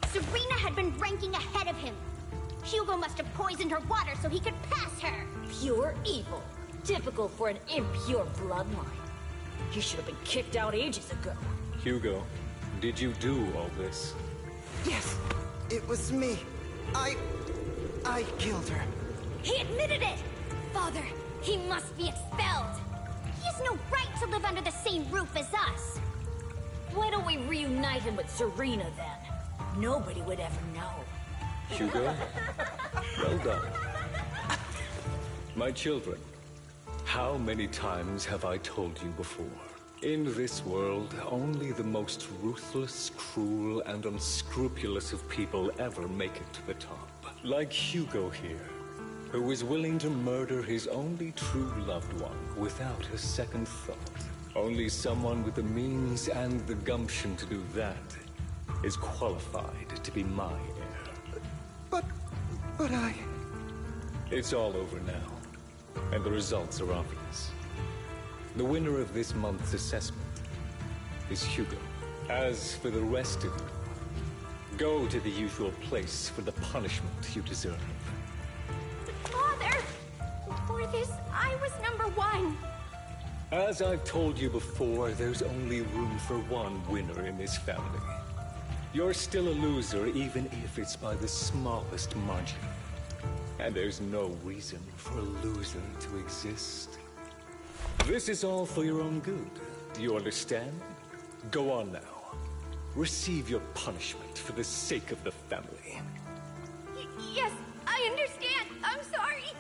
Serena had been ranking ahead of him. Hugo must have poisoned her water so he could pass her. Pure evil. Typical for an impure bloodline. He should have been kicked out ages ago. Hugo, did you do all this? Yes, it was me. I killed her. He admitted it! Father, he must be expelled. He has no right to live under the same roof as us. Why don't we reunite him with Serena then? Nobody would ever know. Hugo, well done. My children, how many times have I told you before? In this world, only the most ruthless, cruel, and unscrupulous of people ever make it to the top. Like Hugo here, who was willing to murder his only true loved one without a second thought. Only someone with the means and the gumption to do that is qualified to be my heir. But I... It's all over now, and the results are obvious. The winner of this month's assessment is Hugo. As for the rest of you, go to the usual place for the punishment you deserve. Father! For this, I was #1. As I've told you before, there's only room for one winner in this family. You're still a loser, even if it's by the smallest margin. And there's no reason for a loser to exist. This is all for your own good. Do you understand? Go on now. Receive your punishment for the sake of the family. Yes, I understand. I'm sorry.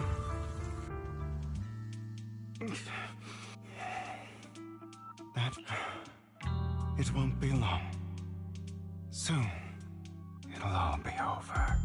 It won't be long. Soon, it'll all be over.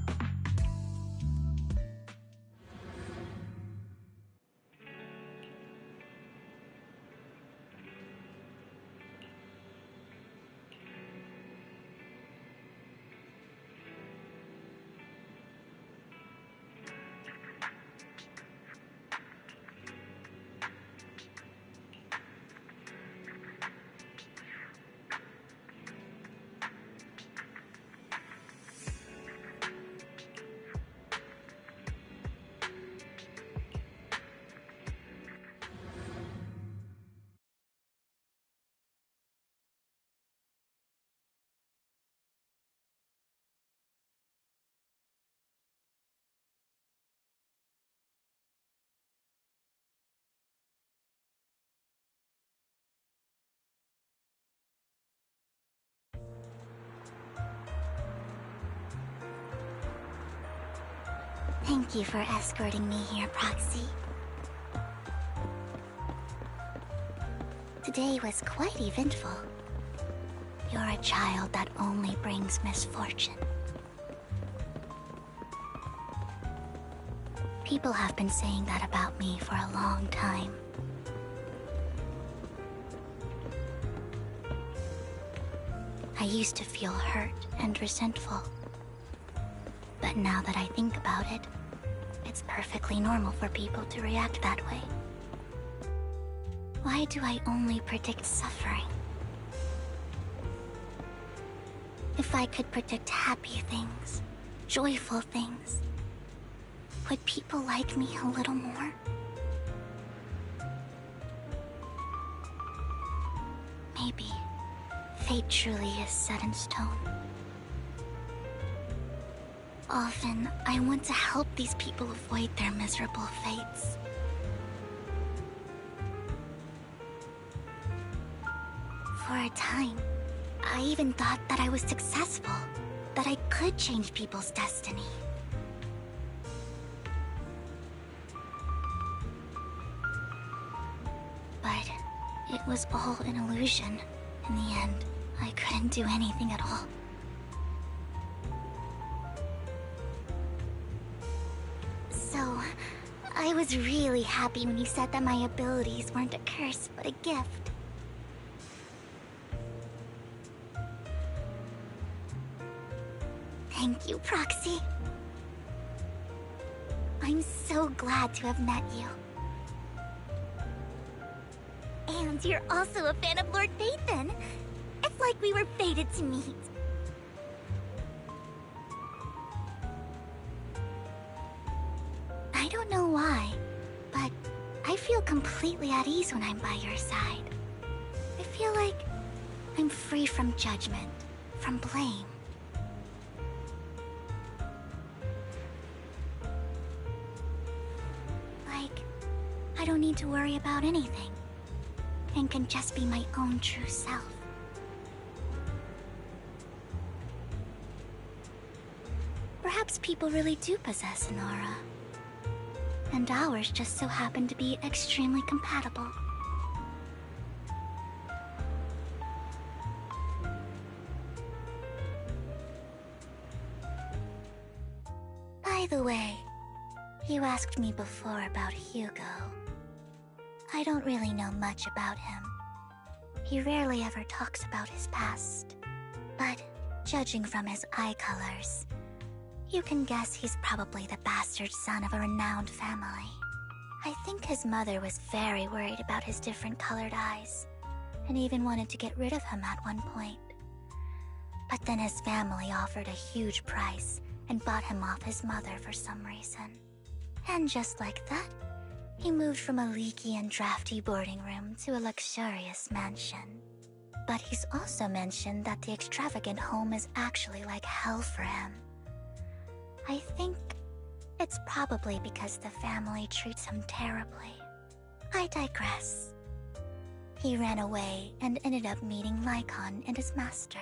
Thank you for escorting me here, Proxy. Today was quite eventful. You're a child that only brings misfortune. People have been saying that about me for a long time. I used to feel hurt and resentful. But now that I think about it, it's perfectly normal for people to react that way. Why do I only predict suffering? If I could predict happy things, joyful things, would people like me a little more? Maybe fate truly is set in stone. Often, I want to help these people avoid their miserable fates. For a time, I even thought that I was successful, that I could change people's destiny. But it was all an illusion. In the end, I couldn't do anything at all. So, I was really happy when you said that my abilities weren't a curse, but a gift. Thank you, Proxy. I'm so glad to have met you. And you're also a fan of Lord Phaethon. It's like we were fated to meet. I don't know why, but I feel completely at ease when I'm by your side. I feel like I'm free from judgment, from blame. Like, I don't need to worry about anything, and can just be my own true self. Perhaps people really do possess an aura, and ours just so happen to be extremely compatible. By the way, you asked me before about Hugo. I don't really know much about him. He rarely ever talks about his past. But judging from his eye colors, you can guess he's probably the bastard son of a renowned family. I think his mother was very worried about his different colored eyes, and even wanted to get rid of him at one point. But then his family offered a huge price and bought him off his mother for some reason. And just like that, he moved from a leaky and drafty boarding room to a luxurious mansion. But he's also mentioned that the extravagant home is actually like hell for him. I think it's probably because the family treats him terribly. I digress. He ran away and ended up meeting Lycon and his master.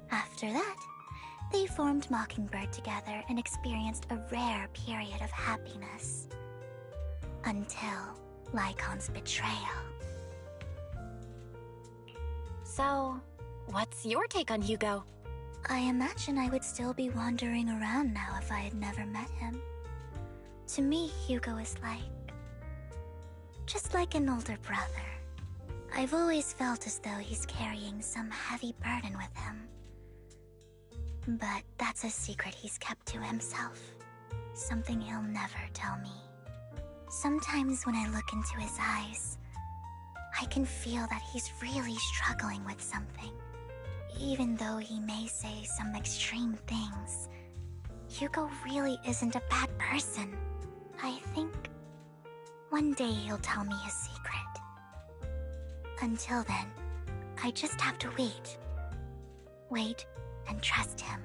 After that, they formed Mockingbird together and experienced a rare period of happiness. Until Lycon's betrayal. So, what's your take on Hugo? I imagine I would still be wandering around now if I had never met him. To me, Hugo is just like an older brother. I've always felt as though he's carrying some heavy burden with him. But that's a secret he's kept to himself. Something he'll never tell me. Sometimes when I look into his eyes, I can feel that he's really struggling with something. Even though he may say some extreme things, Hugo really isn't a bad person. I think one day he'll tell me his secret. Until then, I just have to wait. Wait and trust him.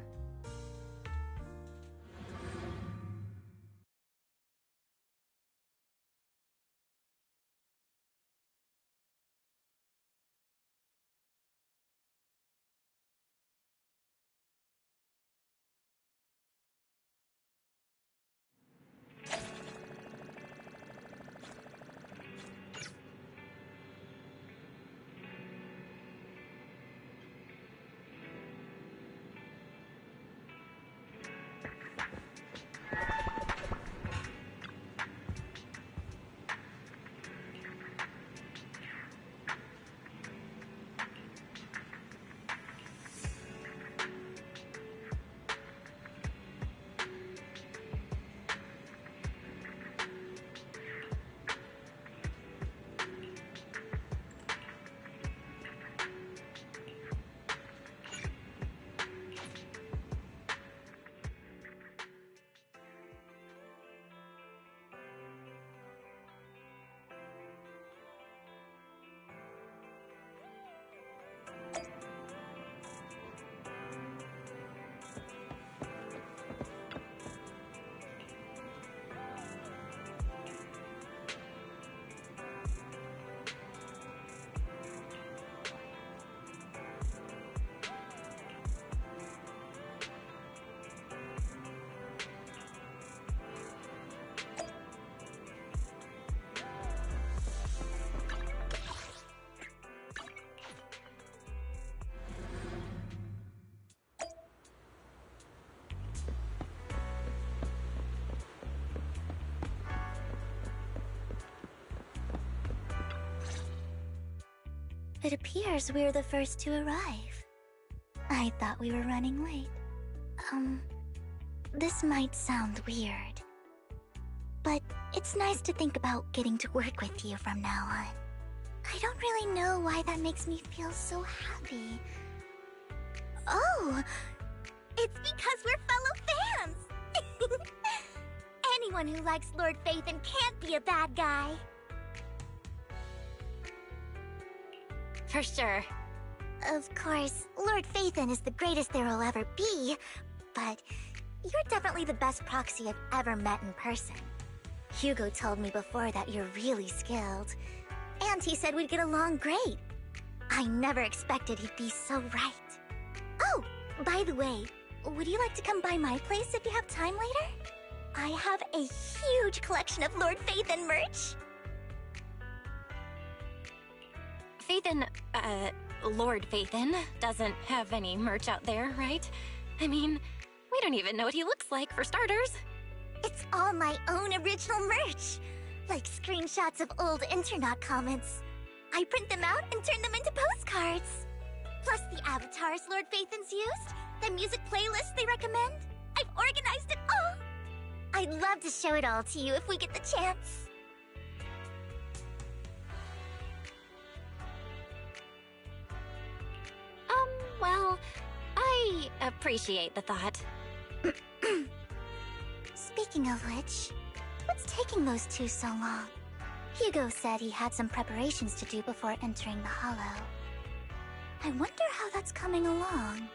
It appears we're the first to arrive. I thought we were running late. This might sound weird, but it's nice to think about getting to work with you from now on. I don't really know why that makes me feel so happy. Oh, it's because we're fellow fans! Anyone who likes Lord Phaethon can't be a bad guy. For sure. Of course, Lord Phaethon is the greatest there will ever be, but you're definitely the best proxy I've ever met in person. Hugo told me before that you're really skilled, and he said we'd get along great. I never expected he'd be so right. Oh, by the way, would you like to come by my place if you have time later? I have a huge collection of Lord Phaethon merch. Phaethon, Lord Phaethon doesn't have any merch out there, right? I mean, we don't even know what he looks like, for starters. It's all my own original merch, like screenshots of old internet comments. I print them out and turn them into postcards. Plus the avatars Lord Phaethon's used, the music playlists they recommend. I've organized it all. I'd love to show it all to you if we get the chance. Well, I appreciate the thought. Speaking of which, what's taking those two so long? Hugo said he had some preparations to do before entering the Hollow. I wonder how that's coming along.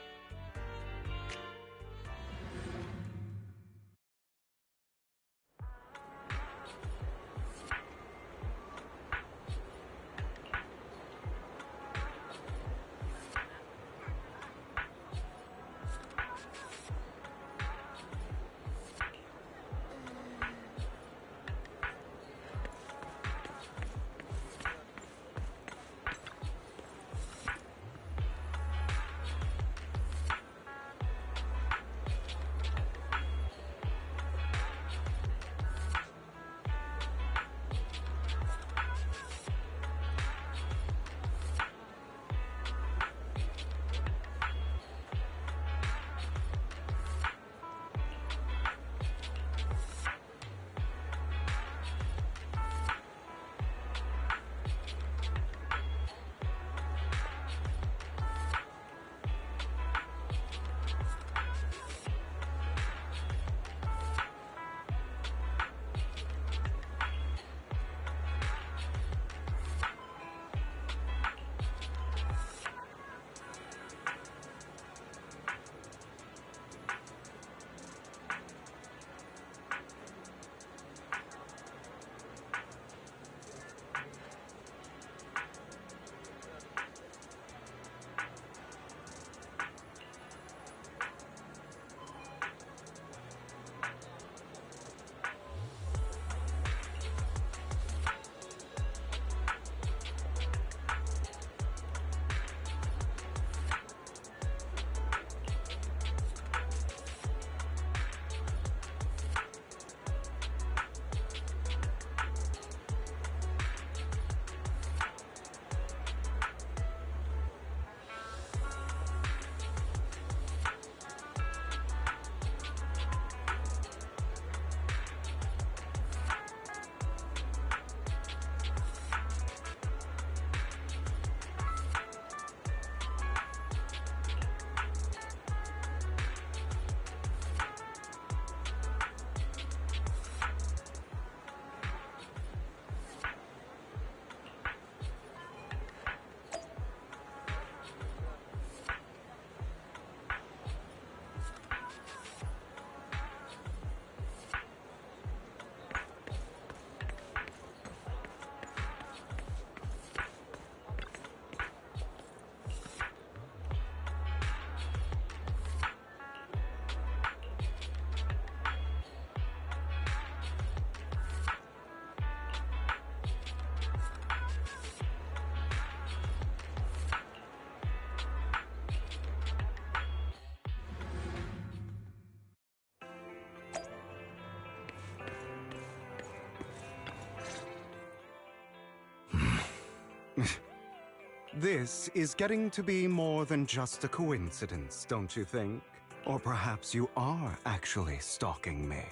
This is getting to be more than just a coincidence, don't you think? Or perhaps you are actually stalking me.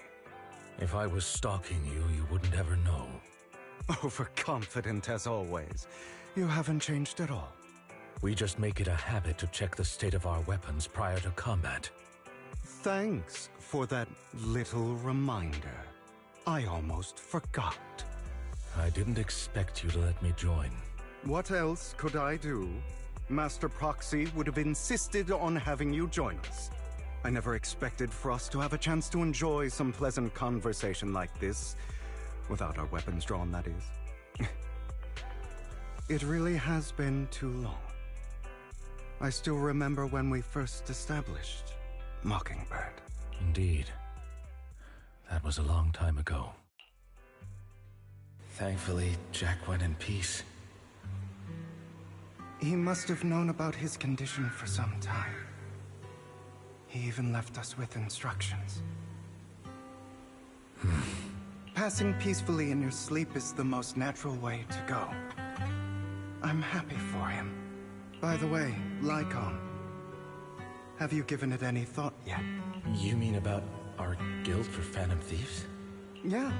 If I was stalking you, you wouldn't ever know. Overconfident as always. You haven't changed at all. We just make it a habit to check the state of our weapons prior to combat. Thanks for that little reminder. I almost forgot. I didn't expect you to let me join. What else could I do? Master Proxy would have insisted on having you join us. I never expected for us to have a chance to enjoy some pleasant conversation like this. Without our weapons drawn, that is. It really has been too long. I still remember when we first established Mockingbird. Indeed. That was a long time ago. Thankfully, Jack went in peace. He must have known about his condition for some time. He even left us with instructions. Passing peacefully in your sleep is the most natural way to go. I'm happy for him. By the way, Lycon, have you given it any thought yet? You mean about our guild for Phantom Thieves? Yeah.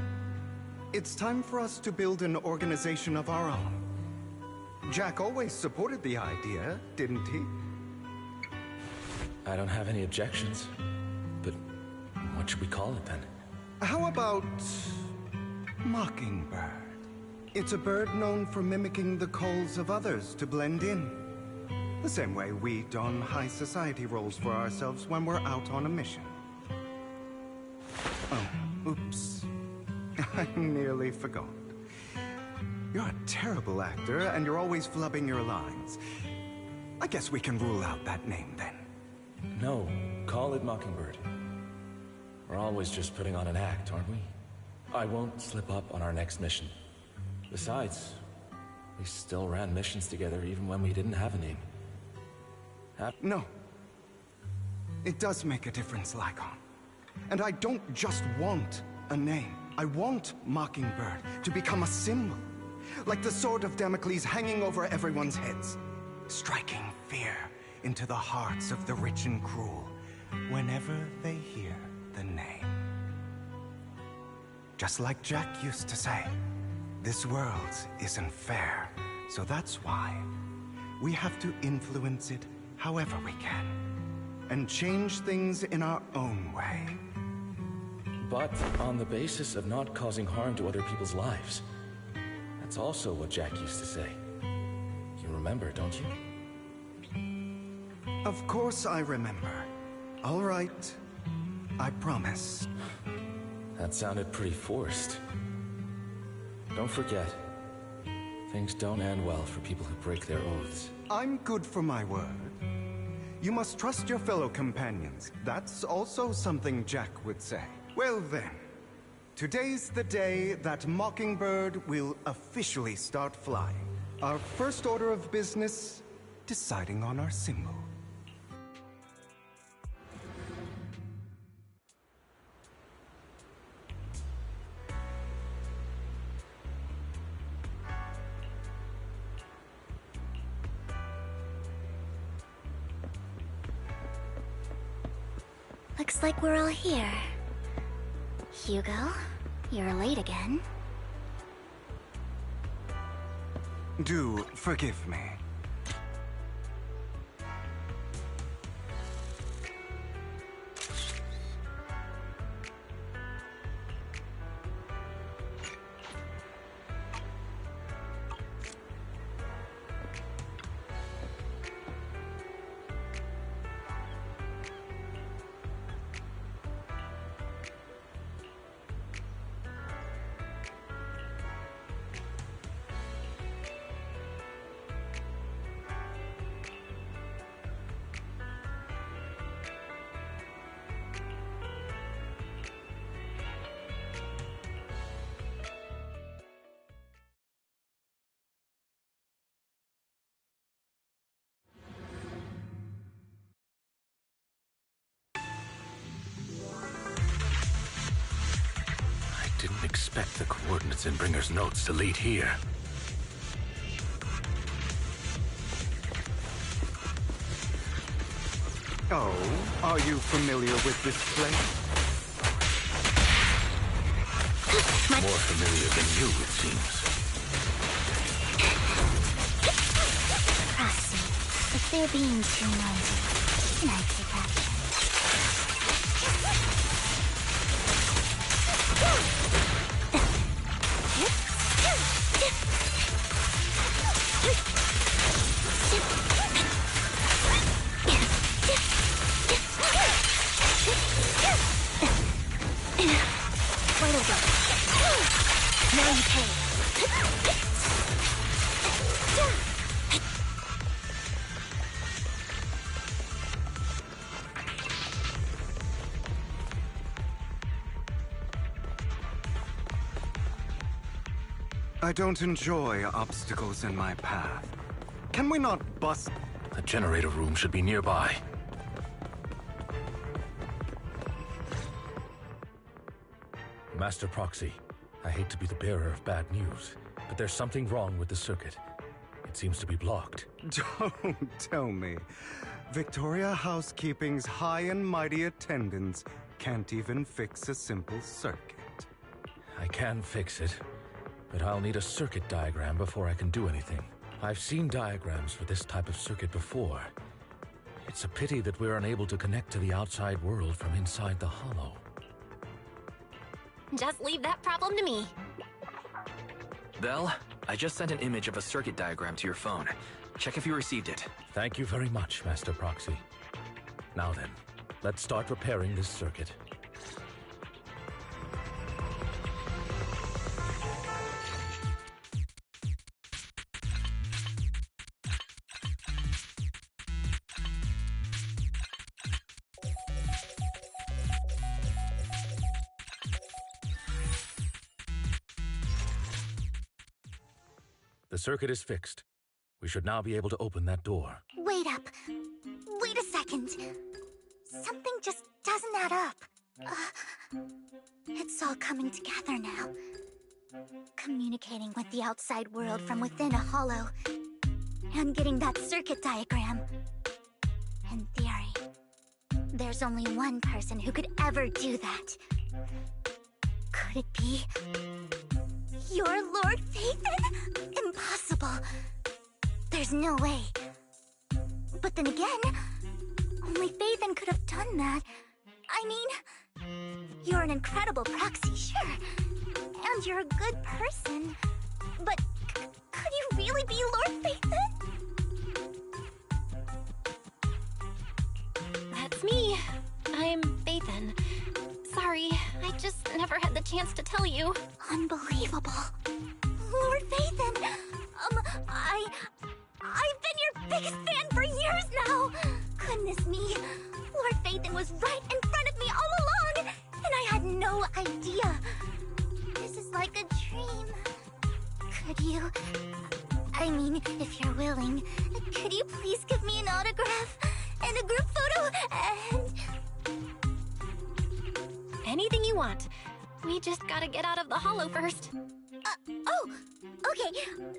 It's time for us to build an organization of our own. Jack always supported the idea, didn't he? I don't have any objections. But what should we call it then? How about Mockingbird? It's a bird known for mimicking the calls of others to blend in. The same way we don high society roles for ourselves when we're out on a mission. Oh, oops. I nearly forgot. You're a terrible actor, and you're always flubbing your lines. I guess we can rule out that name then. No, call it Mockingbird. We're always just putting on an act, aren't we? I won't slip up on our next mission. Besides, we still ran missions together even when we didn't have a name. No. It does make a difference, Lycon. And I don't just want a name. I want Mockingbird to become a symbol. Like the sword of Damocles hanging over everyone's heads. Striking fear into the hearts of the rich and cruel whenever they hear the name. Just like Jack used to say, this world isn't fair, so that's why we have to influence it however we can, and change things in our own way. But on the basis of not causing harm to other people's lives. That's also what Jack used to say. You remember, don't you? Of course I remember. All right. I promise. That sounded pretty forced. Don't forget, things don't end well for people who break their oaths. I'm good for my word. You must trust your fellow companions. That's also something Jack would say. Well then, today's the day that Mockingbird will officially start flying. Our first order of business, deciding on our symbol. Looks like we're all here. Hugo, you're late again. Do forgive me. Didn't expect the coordinates in Bringer's notes to lead here. Oh, are you familiar with this place? More familiar than you, it seems. Proxy, if they're being too noisy, can I take action? Quite a bit. Now you pay. I don't enjoy obstacles in my path. Can we not bust? The generator room should be nearby. Master Proxy, I hate to be the bearer of bad news, but there's something wrong with the circuit. It seems to be blocked. Don't tell me. Victoria Housekeeping's high and mighty attendants can't even fix a simple circuit. I can fix it, but I'll need a circuit diagram before I can do anything. I've seen diagrams for this type of circuit before. It's a pity that we're unable to connect to the outside world from inside the hollow. Just leave that problem to me. Belle, I just sent an image of a circuit diagram to your phone. Check if you received it. Thank you very much, Master Proxy. Now then, let's start repairing this circuit. The circuit is fixed. We should now be able to open that door. Wait up. Wait a second. Something just doesn't add up. It's all coming together now. Communicating with the outside world from within a hollow. And getting that circuit diagram. In theory, there's only one person who could ever do that. Could it be your Lord Phaethon? Impossible. There's no way. But then again, only Phaethon could have done that. I mean, you're an incredible proxy, sure. And you're a good person. But could you really be Lord Phaethon? That's me. I'm Phaethon. Sorry, I just never had the chance to tell you. Unbelievable. Lord Phaethon! I've been your biggest fan for years now! Goodness me, Lord Phaethon was right in front of me all along, and I had no idea. This is like a dream. Could you... I mean, if you're willing, could you please give me an autograph and a group photo and... Anything you want. We just gotta get out of the hollow first. Oh, okay.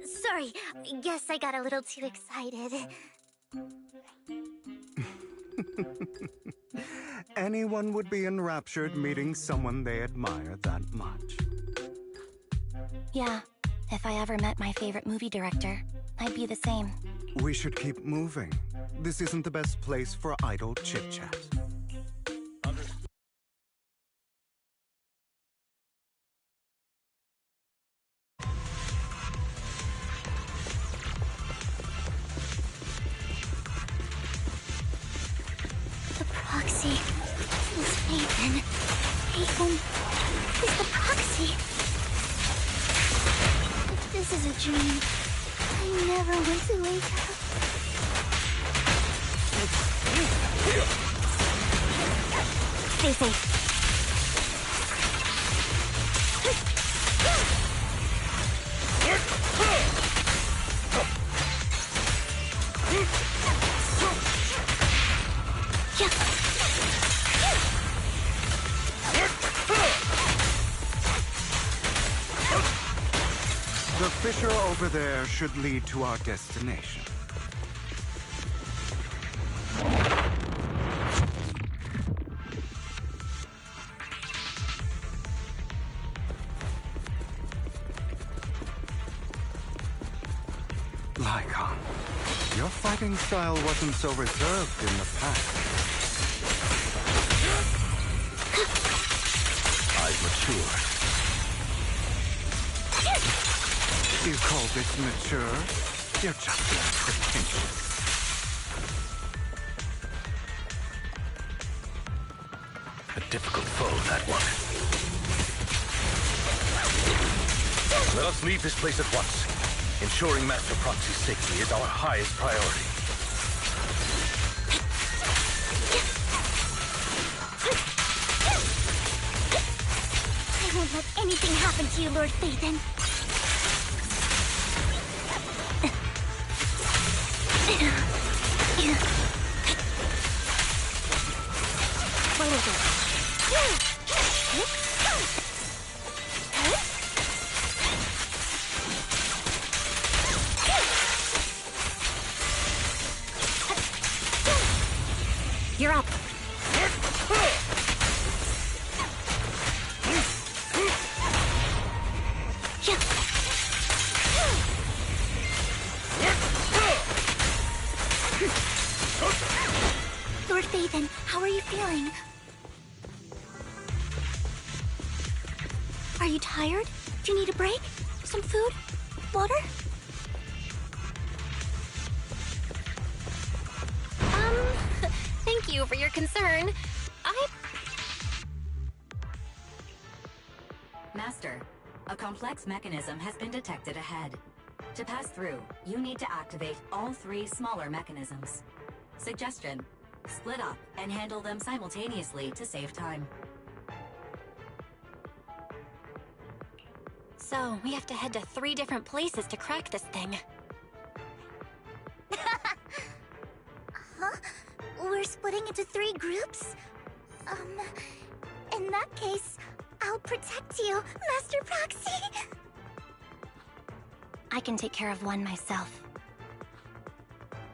Sorry, guess I got a little too excited. Anyone would be enraptured meeting someone they admire that much. Yeah, if I ever met my favorite movie director, I'd be the same. We should keep moving. This isn't the best place for idle chit-chat. The proxy is Phaethon. Phaethon is the proxy. If this is a dream, I never want to wake up. Stay safe. The fissure over there should lead to our destination. Lycon, your fighting style wasn't so reserved in the past. I've matured. You call this mature? You're just being pretentious. A difficult foe, that one. Let us leave this place at once. Ensuring Master Proxy's safety is our highest priority. I won't let anything happen to you, Lord Phaethon. What is it? You're up. Lord Phaethon, how are you feeling? Are you tired? Do you need a break? Some food? Water? Thank you for your concern. Master, a complex mechanism has been detected ahead. To pass through, you need to activate all 3 smaller mechanisms. Suggestion: split up and handle them simultaneously to save time. So, we have to head to 3 different places to crack this thing. Huh? We're splitting into 3 groups? In that case, I'll protect you, Master Proxy! I can take care of one myself.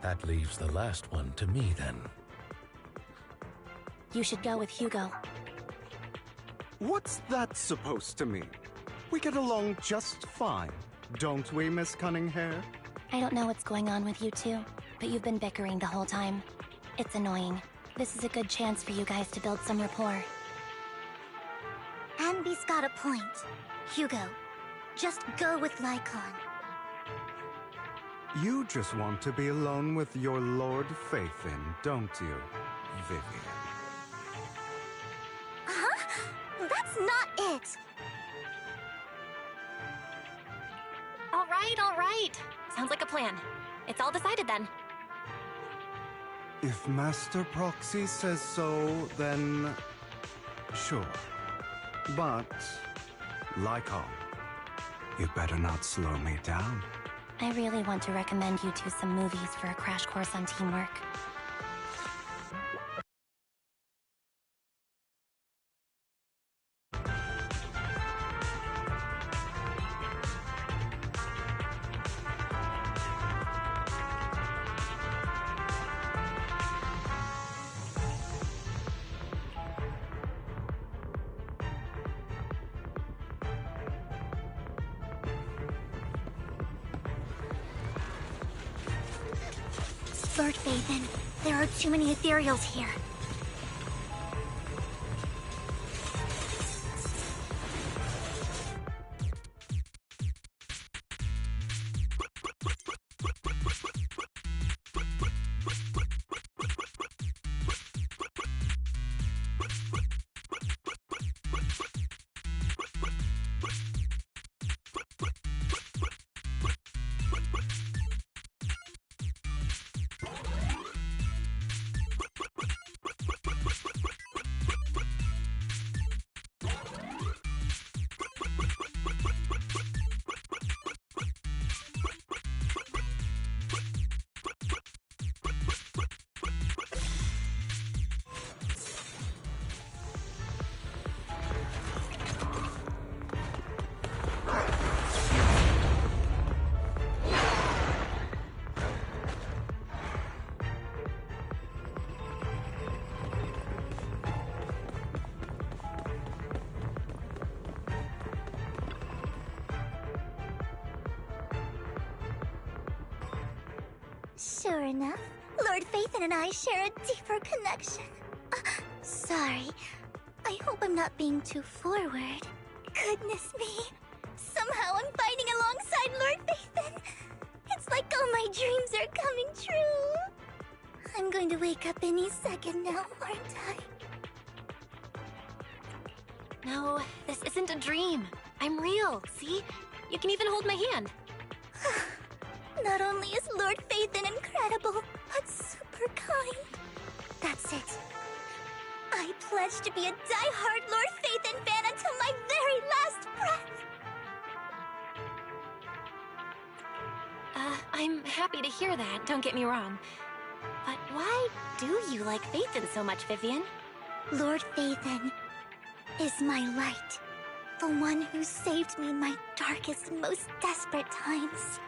That leaves the last one to me, then. You should go with Hugo. What's that supposed to mean? We get along just fine, don't we, Miss Cunninghair? I don't know what's going on with you two, but you've been bickering the whole time. It's annoying. This is a good chance for you guys to build some rapport. Anby's got a point. Hugo, just go with Lycon. You just want to be alone with your Lord Phaethon, don't you, Vivian? Huh? That's not it! All right. Sounds like a plan. It's all decided then. If Master Proxy says so, then sure. But, Lycon, you better not slow me down. I really want to recommend you two some movies for a crash course on teamwork. Lord Phaethon, there are too many ethereals here. Sure enough, Lord Phaethon and I share a deeper connection. Sorry. I hope I'm not being too forward. Goodness me. Somehow I'm fighting alongside Lord Phaethon. It's like all my dreams are coming true. I'm going to wake up any second now, aren't I? No, this isn't a dream. I'm real, see? You can even hold my hand. Not only is Lord Phaethon incredible, but super kind. That's it. I pledge to be a die-hard Lord Phaethon fan until my very last breath. I'm happy to hear that, don't get me wrong. But why do you like Phaethon so much, Vivian? Lord Phaethon is my light. The one who saved me in my darkest, most desperate times.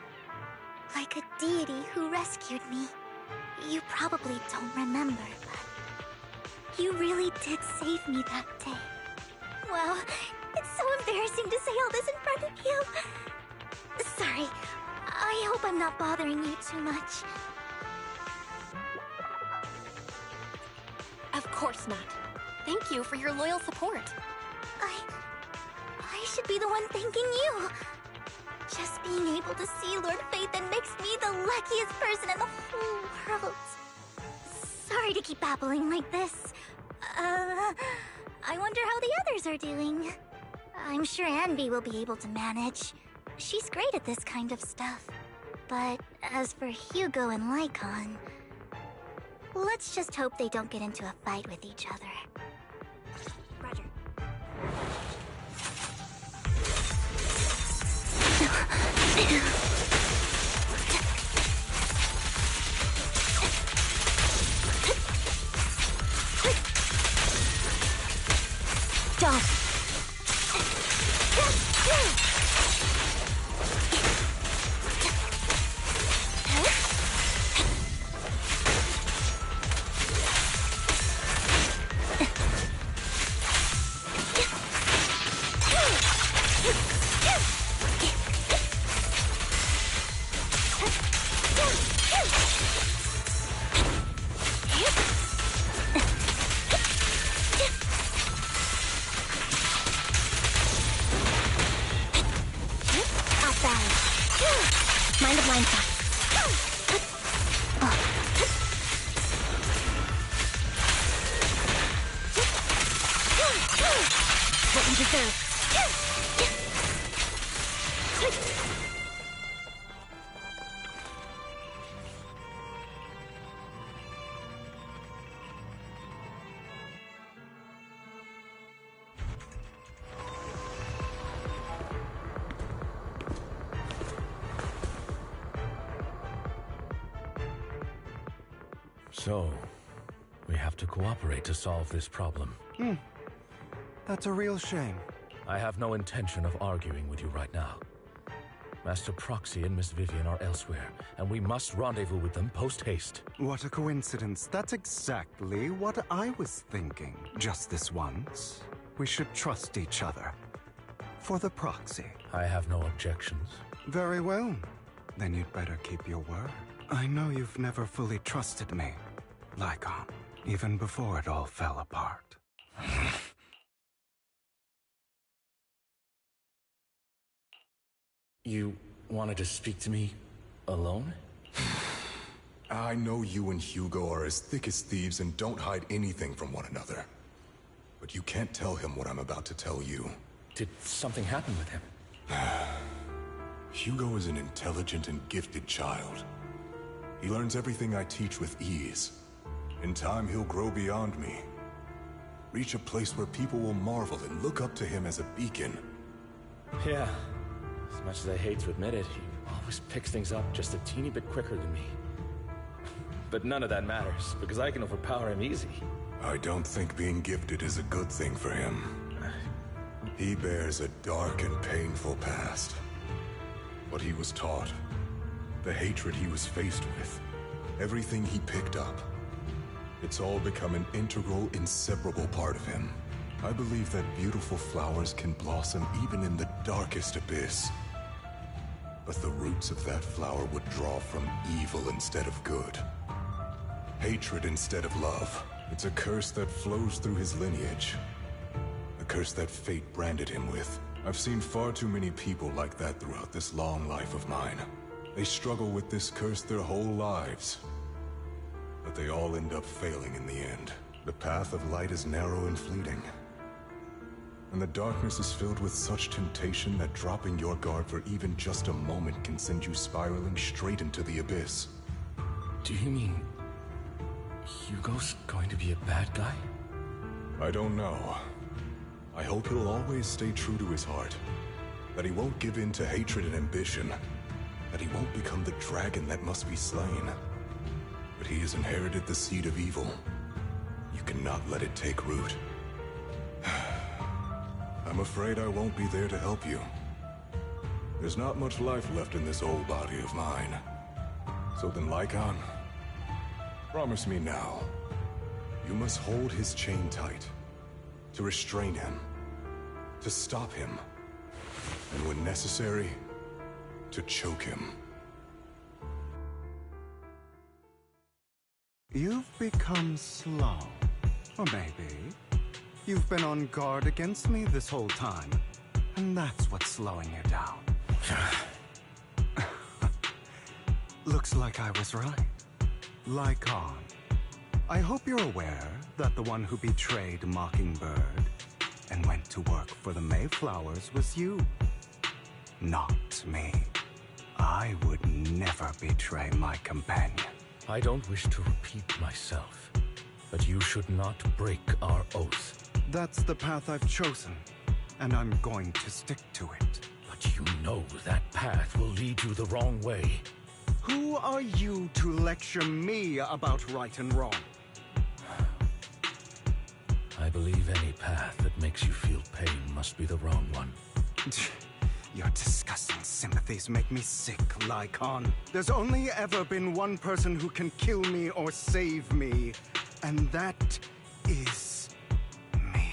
Like a deity who rescued me. You probably don't remember, but you really did save me that day. Wow, it's so embarrassing to say all this in front of you. Sorry, I hope I'm not bothering you too much. Of course not. Thank you for your loyal support. I should be the one thanking you. Just being able to see Lord Phaethon makes me the luckiest person in the whole world. Sorry to keep babbling like this. I wonder how the others are doing. I'm sure Anby will be able to manage. She's great at this kind of stuff. But as for Hugo and Lycon, let's just hope they don't get into a fight with each other. Roger. Don't. Mind the blind spot. What you deserve. So, we have to cooperate to solve this problem. That's a real shame. I have no intention of arguing with you right now. Master Proxy and Miss Vivian are elsewhere, and we must rendezvous with them post-haste. What a coincidence. That's exactly what I was thinking. Just this once, we should trust each other. For the Proxy. I have no objections. Very well. Then you'd better keep your word. I know you've never fully trusted me, Lycon, even before it all fell apart. You wanted to speak to me alone? I know you and Hugo are as thick as thieves and don't hide anything from one another. But you can't tell him what I'm about to tell you. Did something happen with him? Hugo is an intelligent and gifted child. He learns everything I teach with ease. In time, he'll grow beyond me. Reach a place where people will marvel and look up to him as a beacon. Yeah. As much as I hate to admit it, he always picks things up just a teeny bit quicker than me. But none of that matters, because I can overpower him easy. I don't think being gifted is a good thing for him. He bears a dark and painful past. What he was taught, the hatred he was faced with, everything he picked up. It's all become an integral, inseparable part of him. I believe that beautiful flowers can blossom even in the darkest abyss. But the roots of that flower would draw from evil instead of good. Hatred instead of love. It's a curse that flows through his lineage. A curse that fate branded him with. I've seen far too many people like that throughout this long life of mine. They struggle with this curse their whole lives. But they all end up failing in the end. The path of light is narrow and fleeting. And the darkness is filled with such temptation that dropping your guard for even just a moment can send you spiraling straight into the abyss. Do you mean Hugo's going to be a bad guy? I don't know. I hope he'll always stay true to his heart. That he won't give in to hatred and ambition. That he won't become the dragon that must be slain. But he has inherited the seed of evil. You cannot let it take root. I'm afraid I won't be there to help you. There's not much life left in this old body of mine. So then, Lycon, promise me now. You must hold his chain tight. To restrain him. To stop him. And when necessary, to choke him. You've become slow. Or maybe you've been on guard against me this whole time. And that's what's slowing you down. Looks like I was right. Lycon. I hope you're aware that the one who betrayed Mockingbird and went to work for the Mayflowers was you. Not me. I would never betray my companion. I don't wish to repeat myself, but you should not break our oath. That's the path I've chosen, and I'm going to stick to it. But you know that path will lead you the wrong way. Who are you to lecture me about right and wrong? I believe any path that makes you feel pain must be the wrong one. Your disgusting sympathies make me sick, Lycon. There's only ever been one person who can kill me or save me, and that is me.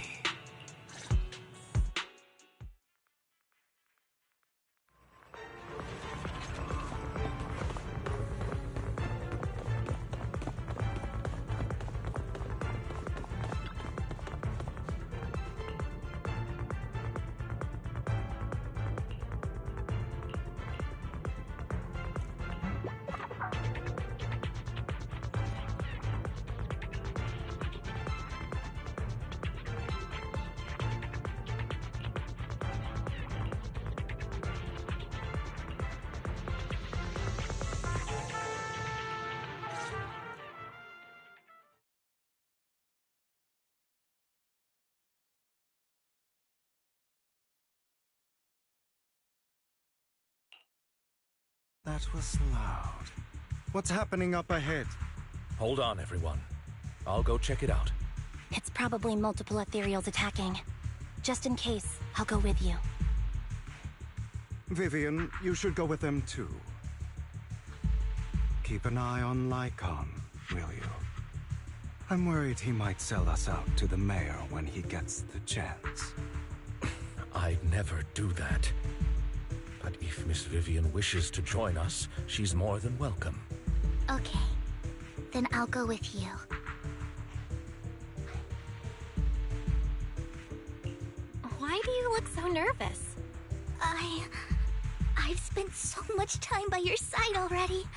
That was loud. What's happening up ahead? Hold on, everyone. I'll go check it out. It's probably multiple ethereals attacking. Just in case, I'll go with you. Vivian, you should go with them too. Keep an eye on Lycon, will you? I'm worried he might sell us out to the mayor when he gets the chance. I'd never do that. But if Miss Vivian wishes to join us, she's more than welcome. Okay. Then I'll go with you. Why do you look so nervous? I've spent so much time by your side already.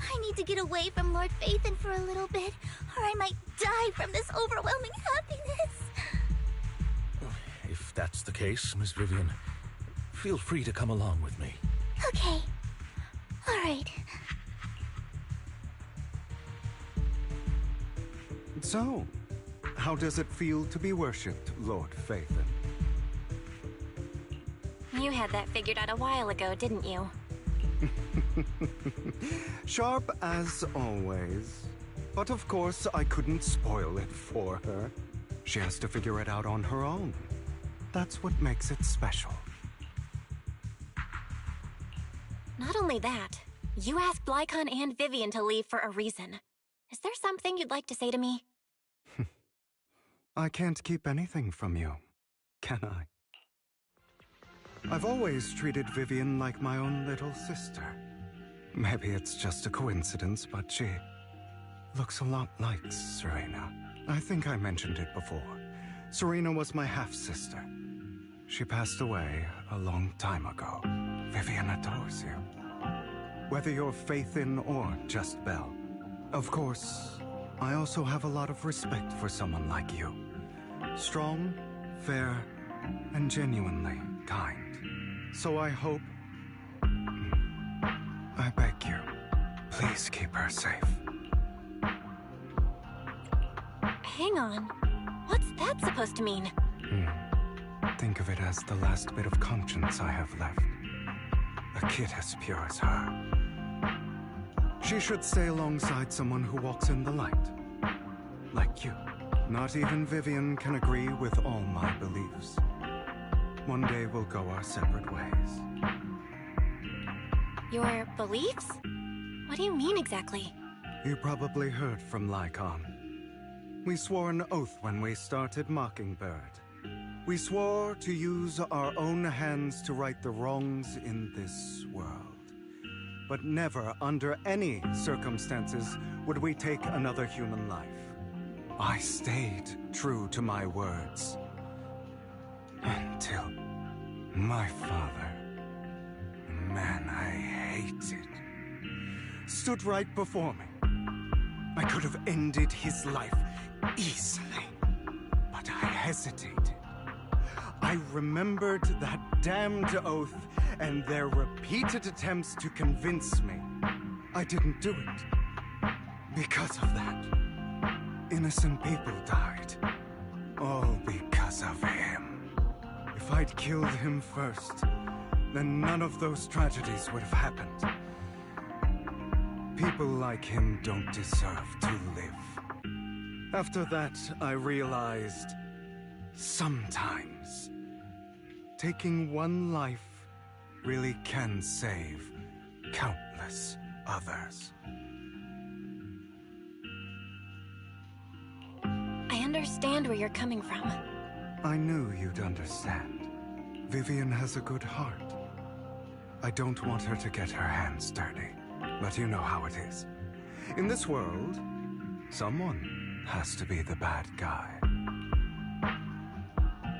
I need to get away from Lord Phaethon for a little bit, or I might die from this overwhelming happiness. If that's the case, Miss Vivian, feel free to come along with me. Okay. All right. So, how does it feel to be worshipped, Lord Phaethon? You had that figured out a while ago, didn't you? Sharp as always. But of course, I couldn't spoil it for her. She has to figure it out on her own. That's what makes it special. Not only that, you asked Lycon and Vivian to leave for a reason. Is there something you'd like to say to me? I can't keep anything from you, can I? I've always treated Vivian like my own little sister. Maybe it's just a coincidence, but she looks a lot like Serena. I think I mentioned it before. Serena was my half-sister. She passed away a long time ago. Vivian adores you. Whether you're faith in or just Belle. Of course, I also have a lot of respect for someone like you. Strong, fair, and genuinely kind. So I hope... I beg you, please keep her safe. Hang on. What's that supposed to mean? Think of it as the last bit of conscience I have left. A kid as pure as her. She should stay alongside someone who walks in the light. Like you. Not even Vivian can agree with all my beliefs. One day we'll go our separate ways. Your beliefs? What do you mean exactly? You probably heard from Lycon. We swore an oath when we started Mockingbird. We swore to use our own hands to right the wrongs in this world. But never, under any circumstances, would we take another human life. I stayed true to my words. Until my father, a man I hated, stood right before me. I could have ended his life easily, but I hesitated. I remembered that damned oath and their repeated attempts to convince me I didn't do it. Because of that, innocent people died. All because of him. If I'd killed him first, then none of those tragedies would have happened. People like him don't deserve to live. After that, I realized sometimes taking one life really can save countless others. I understand where you're coming from. I knew you'd understand. Vivian has a good heart. I don't want her to get her hands dirty, but you know how it is. In this world, someone has to be the bad guy.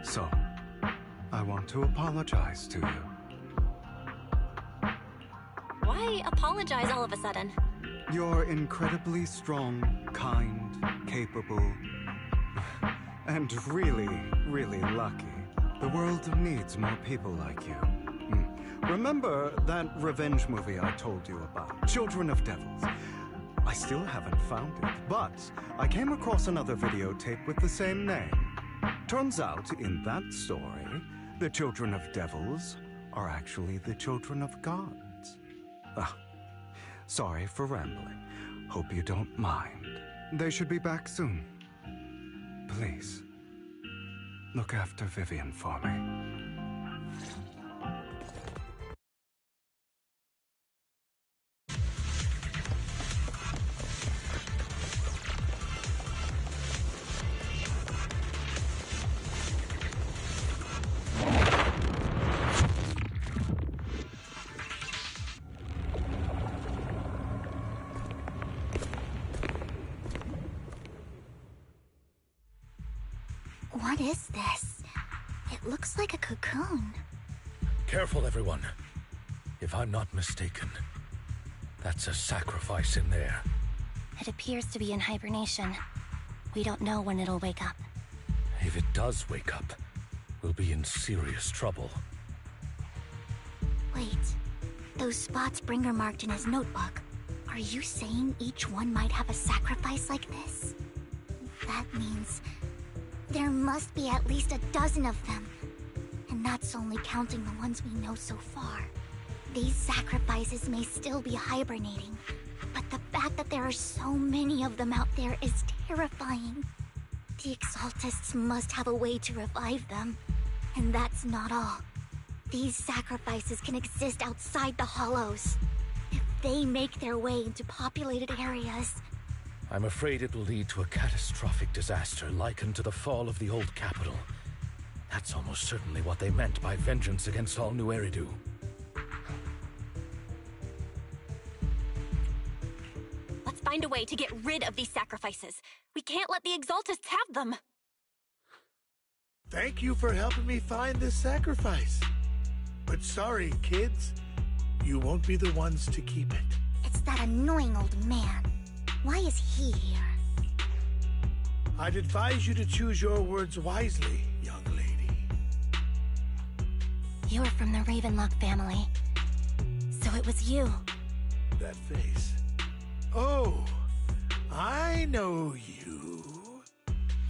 So, I want to apologize to you. Why apologize all of a sudden? You're incredibly strong, kind, capable, and really, really lucky. The world needs more people like you. Remember that revenge movie I told you about, Children of Devils? I still haven't found it, but I came across another videotape with the same name. Turns out, in that story, the children of devils are actually the children of gods. Sorry for rambling. Hope you don't mind. They should be back soon. Please, look after Vivian for me. What is this? It looks like a cocoon. Careful, everyone. If I'm not mistaken, that's a sacrifice in there. It appears to be in hibernation. We don't know when it'll wake up. If it does wake up, we'll be in serious trouble. Wait, those spots Bringer marked in his notebook. Are you saying each one might have a sacrifice like this? That means there must be at least a dozen of them. And that's only counting the ones we know so far. These sacrifices may still be hibernating, but the fact that there are so many of them out there is terrifying. The Exaltists must have a way to revive them. And that's not all. These sacrifices can exist outside the Hollows. If they make their way into populated areas... I'm afraid it will lead to a catastrophic disaster likened to the fall of the old capital. That's almost certainly what they meant by vengeance against all New Eridu. Let's find a way to get rid of these sacrifices. We can't let the Exaltists have them. Thank you for helping me find this sacrifice. But sorry, kids. You won't be the ones to keep it. It's that annoying old man. Why is he here? I'd advise you to choose your words wisely, young lady. You're from the Ravenlock family. So it was you. That face. Oh, I know you.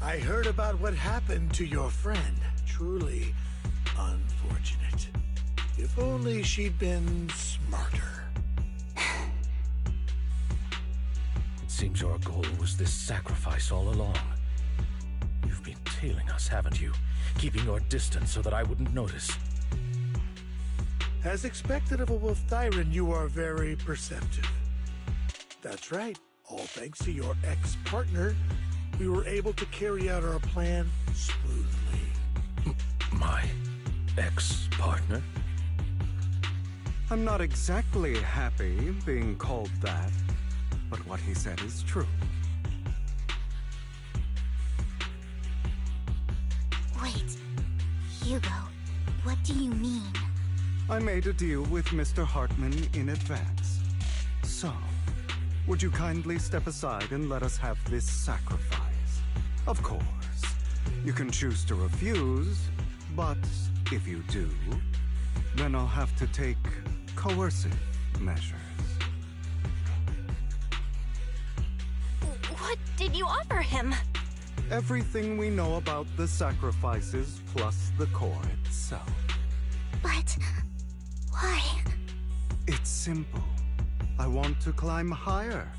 I heard about what happened to your friend. Truly unfortunate. If only she'd been smarter. It seems your goal was this sacrifice all along. You've been tailing us, haven't you? Keeping your distance so that I wouldn't notice. As expected of a Wolf Thyran, you are very perceptive. That's right. All thanks to your ex-partner, we were able to carry out our plan smoothly. My ex-partner? I'm not exactly happy being called that, but what he said is true. Wait, Hugo, what do you mean? I made a deal with Mr. Hartman in advance. So, would you kindly step aside and let us have this sacrifice? Of course, you can choose to refuse, but if you do, then I'll have to take coercive measures. What did you offer him? Everything we know about the sacrifices plus the core itself. But why? It's simple. I want to climb higher.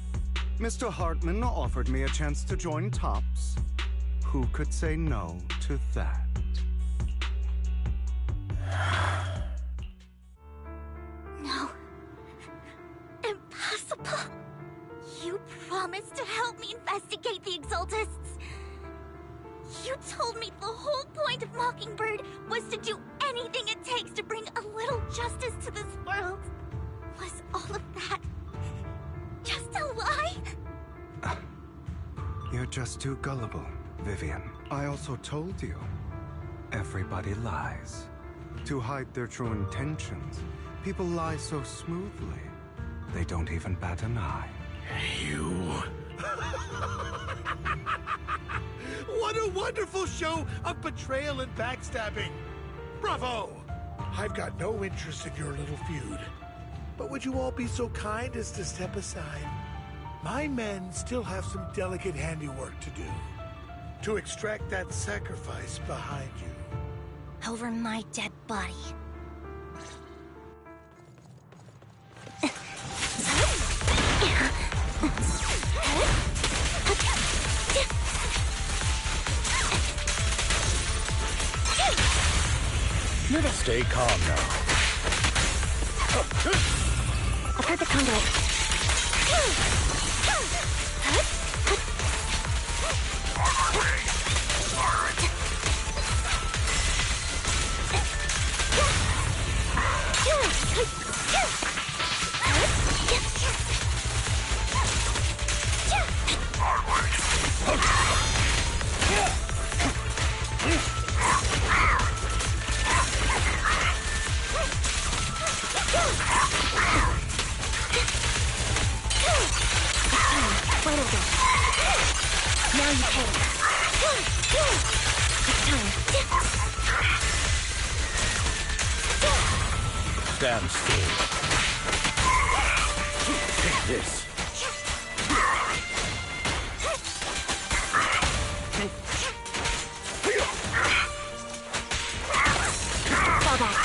Mr. Hartman offered me a chance to join Tops. Who could say no to that? No. Impossible. You promised to help me investigate the Exaltists. You told me the whole point of Mockingbird was to do anything it takes to bring a little justice to this world. Was all of that just a lie? You're just too gullible, Vivian. I also told you, everybody lies. To hide their true intentions, people lie so smoothly, they don't even bat an eye. You... What a wonderful show of betrayal and backstabbing! Bravo! I've got no interest in your little feud. But would you all be so kind as to step aside? My men still have some delicate handiwork to do. To extract that sacrifice behind you. Over my dead body. Stay calm now. I've heard the conduit. Stand still. Take this. Fall back.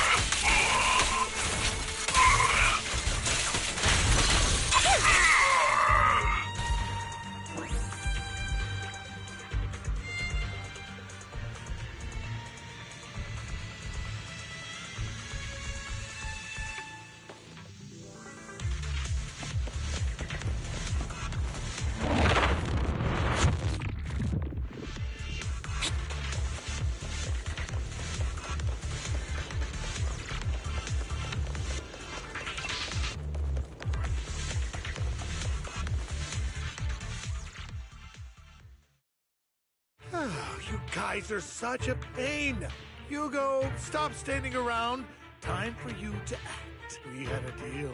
You guys are such a pain. Hugo, stop standing around. Time for you to act. We had a deal.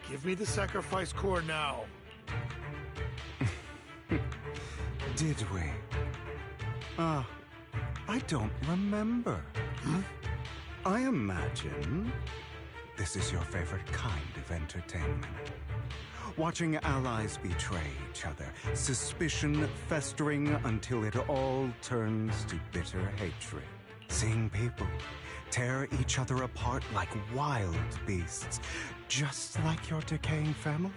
Give me the sacrifice core now. Did we? I don't remember. I imagine this is your favorite kind of entertainment. Watching allies betray each other, suspicion festering until it all turns to bitter hatred. Seeing people tear each other apart like wild beasts, just like your decaying family.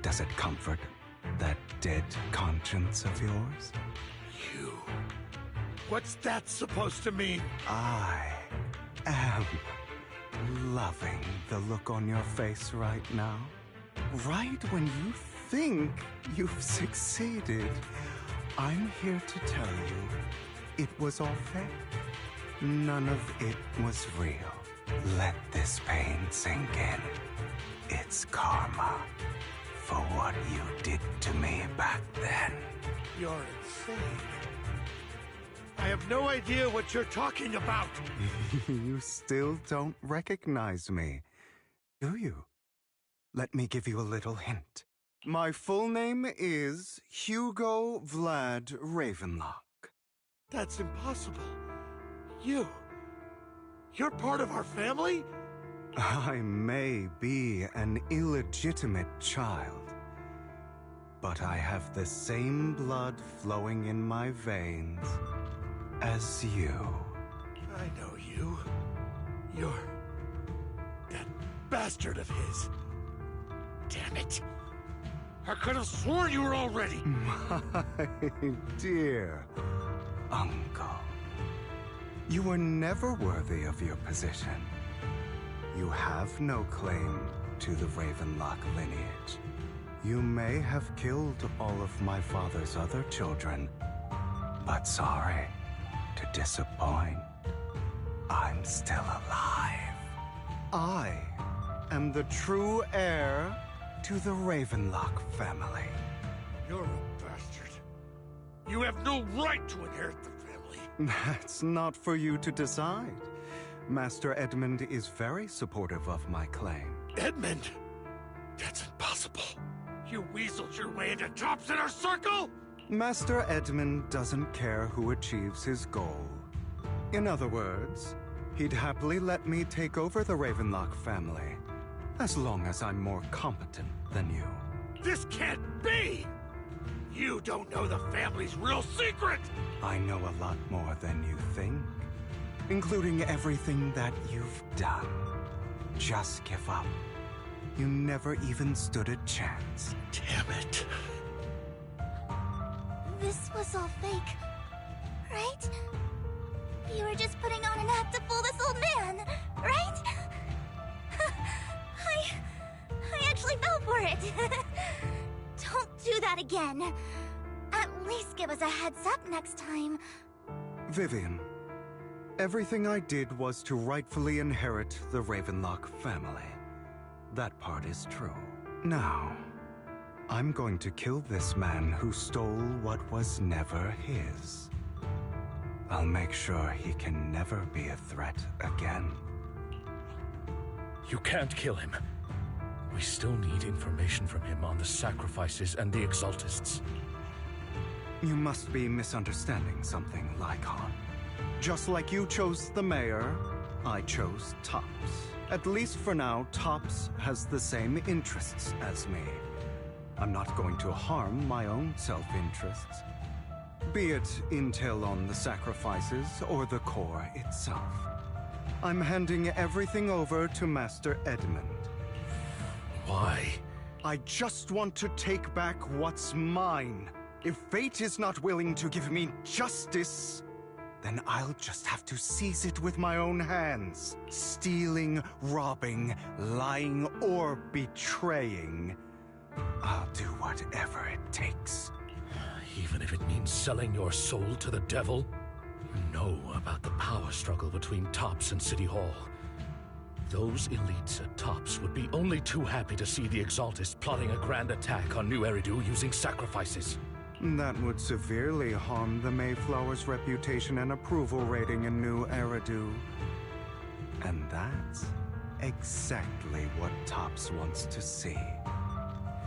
Does it comfort that dead conscience of yours? You. What's that supposed to mean? I am loving the look on your face right now. Right when you think you've succeeded, I'm here to tell you it was all fake. None of it was real. Let this pain sink in. It's karma for what you did to me back then. You're insane. I have no idea what you're talking about. You still don't recognize me, do you? Let me give you a little hint. My full name is Hugo Vlad Ravenlock. That's impossible. You're part of our family? I may be an illegitimate child, but I have the same blood flowing in my veins as you. I know you. You're that bastard of his. Damn it. I could have sworn you were already. My dear uncle. You were never worthy of your position. You have no claim to the Ravenlock lineage. You may have killed all of my father's other children, but sorry to disappoint. I'm still alive. I am the true heir to the Ravenlock family. You're a bastard. You have no right to inherit the family. That's not for you to decide. Master Edmund is very supportive of my claim. Edmund? That's impossible. You weaseled your way into Top's inner circle? Master Edmund doesn't care who achieves his goal. In other words, he'd happily let me take over the Ravenlock family, as long as I'm more competent than you. This can't be! You don't know the family's real secret! I know a lot more than you think, including everything that you've done. Just give up. You never even stood a chance. Damn it. This was all fake, right? You were just putting on an act to fool this old man, right? I actually fell for it. Don't do that again. At least give us a heads up next time. Vivian, everything I did was to rightfully inherit the Ravenlock family. That part is true. Now, I'm going to kill this man who stole what was never his. I'll make sure he can never be a threat again. You can't kill him. We still need information from him on the sacrifices and the Exaltists. You must be misunderstanding something, Lycon. Just like you chose the mayor, I chose Tops. At least for now, Tops has the same interests as me. I'm not going to harm my own self-interests. Be it intel on the sacrifices or the core itself. I'm handing everything over to Master Edmund. Why? I just want to take back what's mine. If fate is not willing to give me justice, then I'll just have to seize it with my own hands. Stealing, robbing, lying, or betraying. I'll do whatever it takes. Even if it means selling your soul to the devil? You know about the power struggle between Tops and City Hall. Those elites at Tops would be only too happy to see the Exaltists plotting a grand attack on New Eridu using sacrifices. That would severely harm the Mayflower's reputation and approval rating in New Eridu. And that's exactly what Tops wants to see.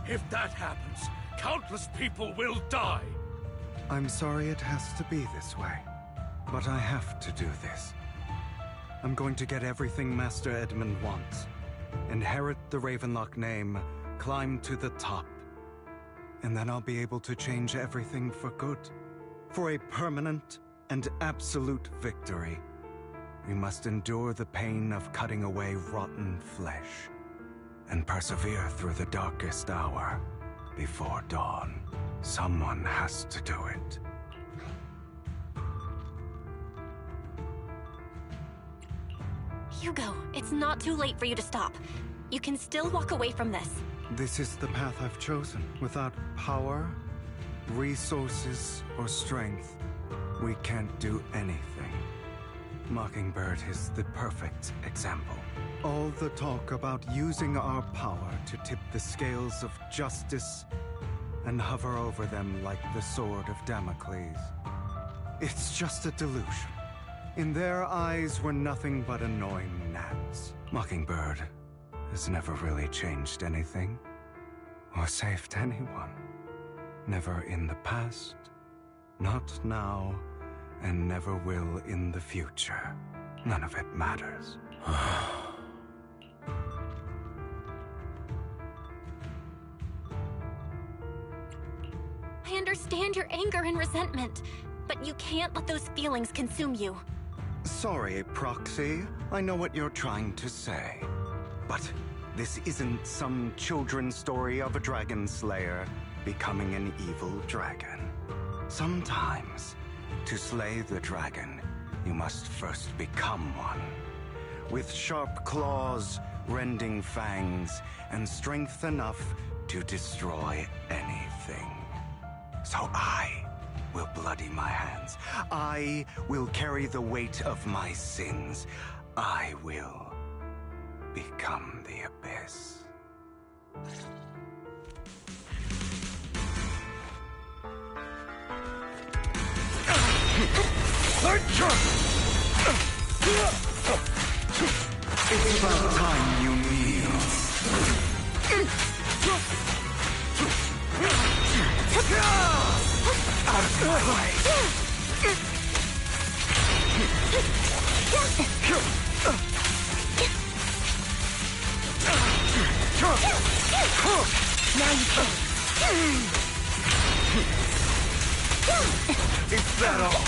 If that happens, countless people will die. I'm sorry it has to be this way, but I have to do this. I'm going to get everything Master Edmund wants. Inherit the Ravenlock name, climb to the top. And then I'll be able to change everything for good. For a permanent and absolute victory. We must endure the pain of cutting away rotten flesh. And persevere through the darkest hour before dawn. Someone has to do it. Hugo, it's not too late for you to stop. You can still walk away from this. This is the path I've chosen. Without power, resources, or strength, we can't do anything. Mockingbird is the perfect example. All the talk about using our power to tip the scales of justice and hover over them like the sword of Damocles. It's just a delusion. In their eyes, we're nothing but annoying gnats. Mockingbird has never really changed anything, or saved anyone. Never in the past, not now, and never will in the future. None of it matters. I understand your anger and resentment, but you can't let those feelings consume you. Sorry, Proxy. I know what you're trying to say. But this isn't some children's story of a dragon slayer becoming an evil dragon. Sometimes, to slay the dragon, you must first become one. With sharp claws, rending fangs, and strength enough to destroy anything. So I will bloody my hands. I will carry the weight of my sins. I will become the abyss. It's about time you kneel. Out of my way. Now you can. Is that all?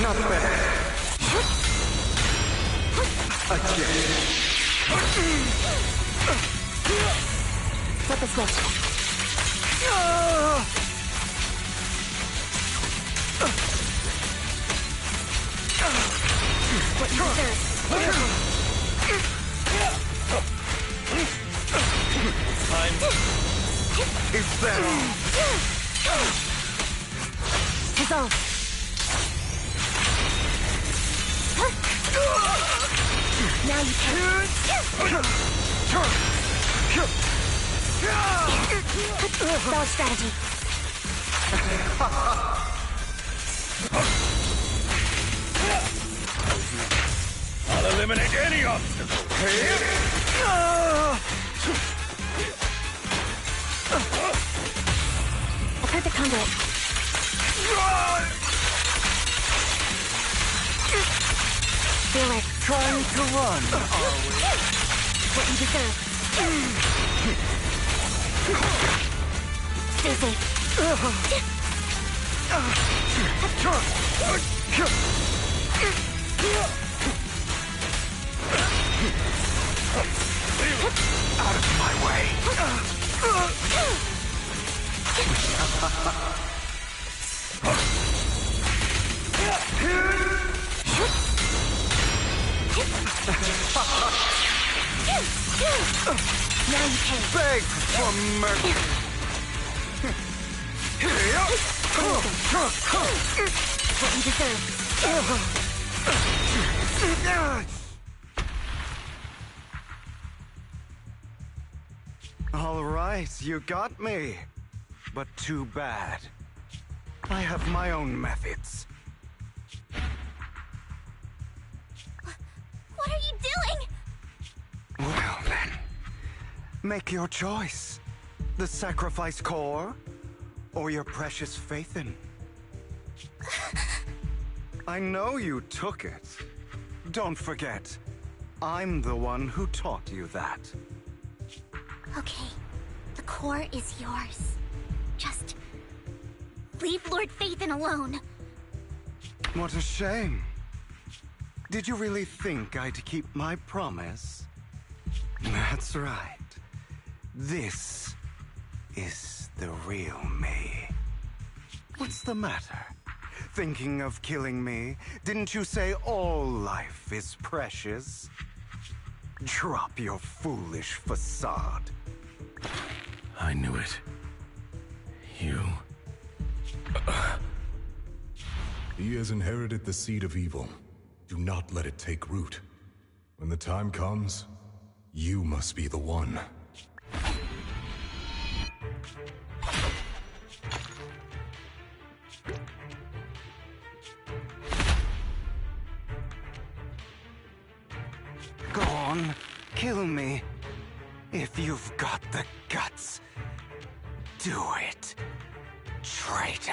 Not bad. Again. Flip the switch. What you deserve. Time. Is that all? Dissolve. Now you can. Dodge strategy. I'll eliminate any obstacle. A perfect conduit. Feel it. Trying to run, are we? What you deserve. Stay safe. Out of my way. Now you can. beg for mercy. What you deserve. All right, you got me. But too bad. I have my own methods. What are you doing? Well then, make your choice. The sacrifice core, or your precious Faithin. I know you took it. Don't forget, I'm the one who taught you that. Okay, the core is yours. Just leave Lord Faithin alone. What a shame. Did you really think I'd keep my promise? That's right. This is the real me. What's the matter? Thinking of killing me? Didn't you say all life is precious? Drop your foolish facade. I knew it. You... He has inherited the seed of evil. Do not let it take root. When the time comes, you must be the one. Go on, kill me. If you've got the guts, do it, traitor.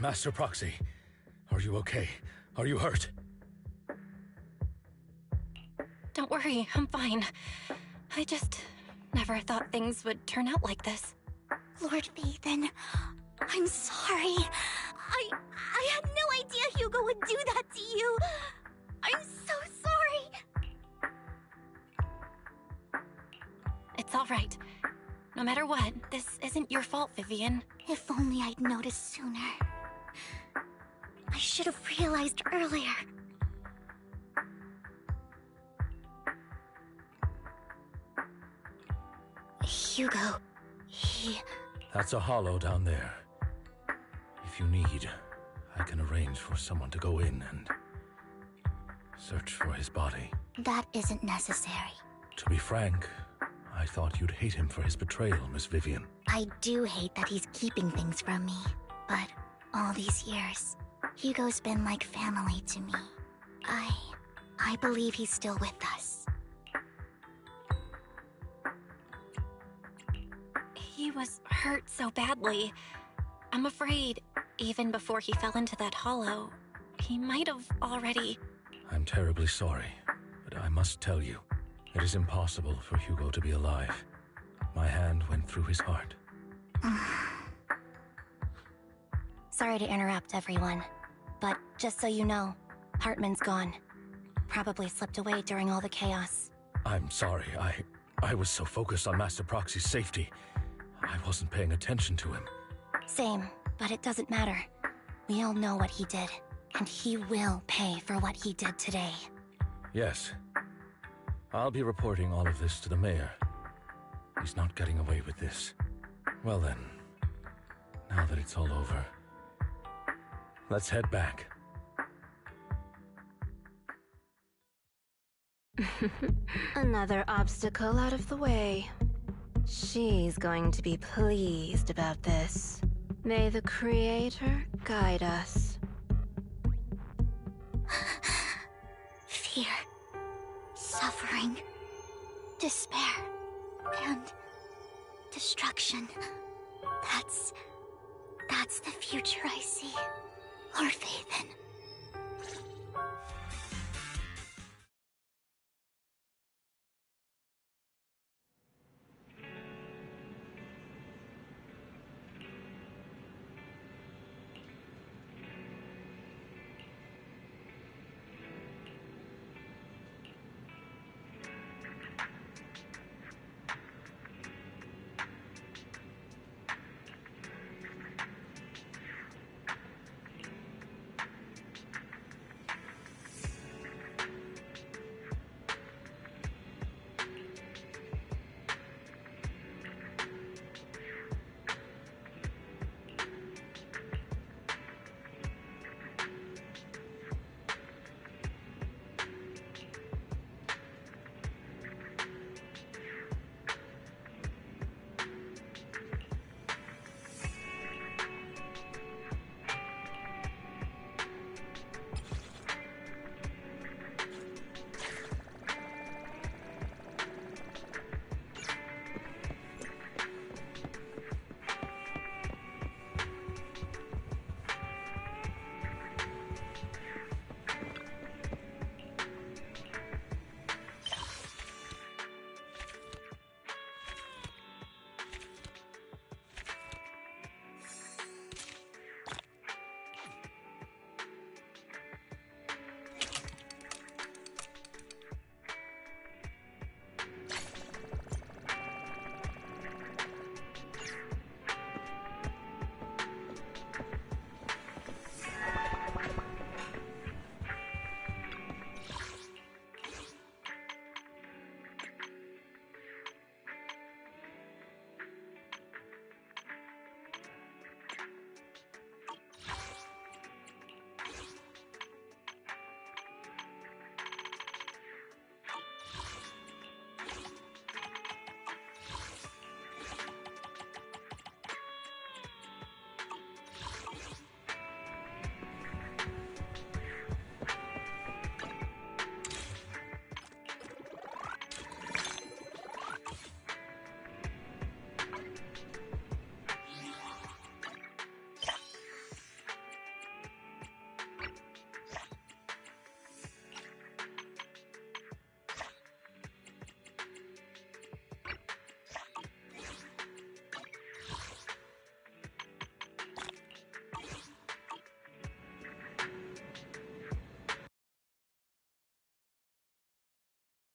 Master Proxy, are you okay? Are you hurt? Don't worry, I'm fine. I just never thought things would turn out like this. Lord Faithin, I'm sorry. I had no idea Hugo would do that to you. I'm so sorry. It's all right. No matter what, this isn't your fault, Vivian. If only I'd noticed sooner. I should have realized earlier. Hugo, he... That's a hollow down there. If you need, I can arrange for someone to go in and search for his body. That isn't necessary. To be frank, I thought you'd hate him for his betrayal, Miss Vivian. I do hate that he's keeping things from me, but all these years, Hugo's been like family to me. I believe he's still with us. He was hurt so badly. I'm afraid, even before he fell into that hollow, he might have already... I'm terribly sorry, but I must tell you, it is impossible for Hugo to be alive. My hand went through his heart. Sorry to interrupt, everyone. But just so you know, Hartman's gone. Probably slipped away during all the chaos. I'm sorry, I was so focused on Master Proxy's safety. I wasn't paying attention to him. Same, but it doesn't matter. We all know what he did, and he will pay for what he did today. Yes. I'll be reporting all of this to the mayor. He's not getting away with this. Well then, now that it's all over, let's head back. Another obstacle out of the way. She's going to be pleased about this. May the Creator guide us. Fear, suffering, despair, and destruction. That's the future I see. Lord Faithin.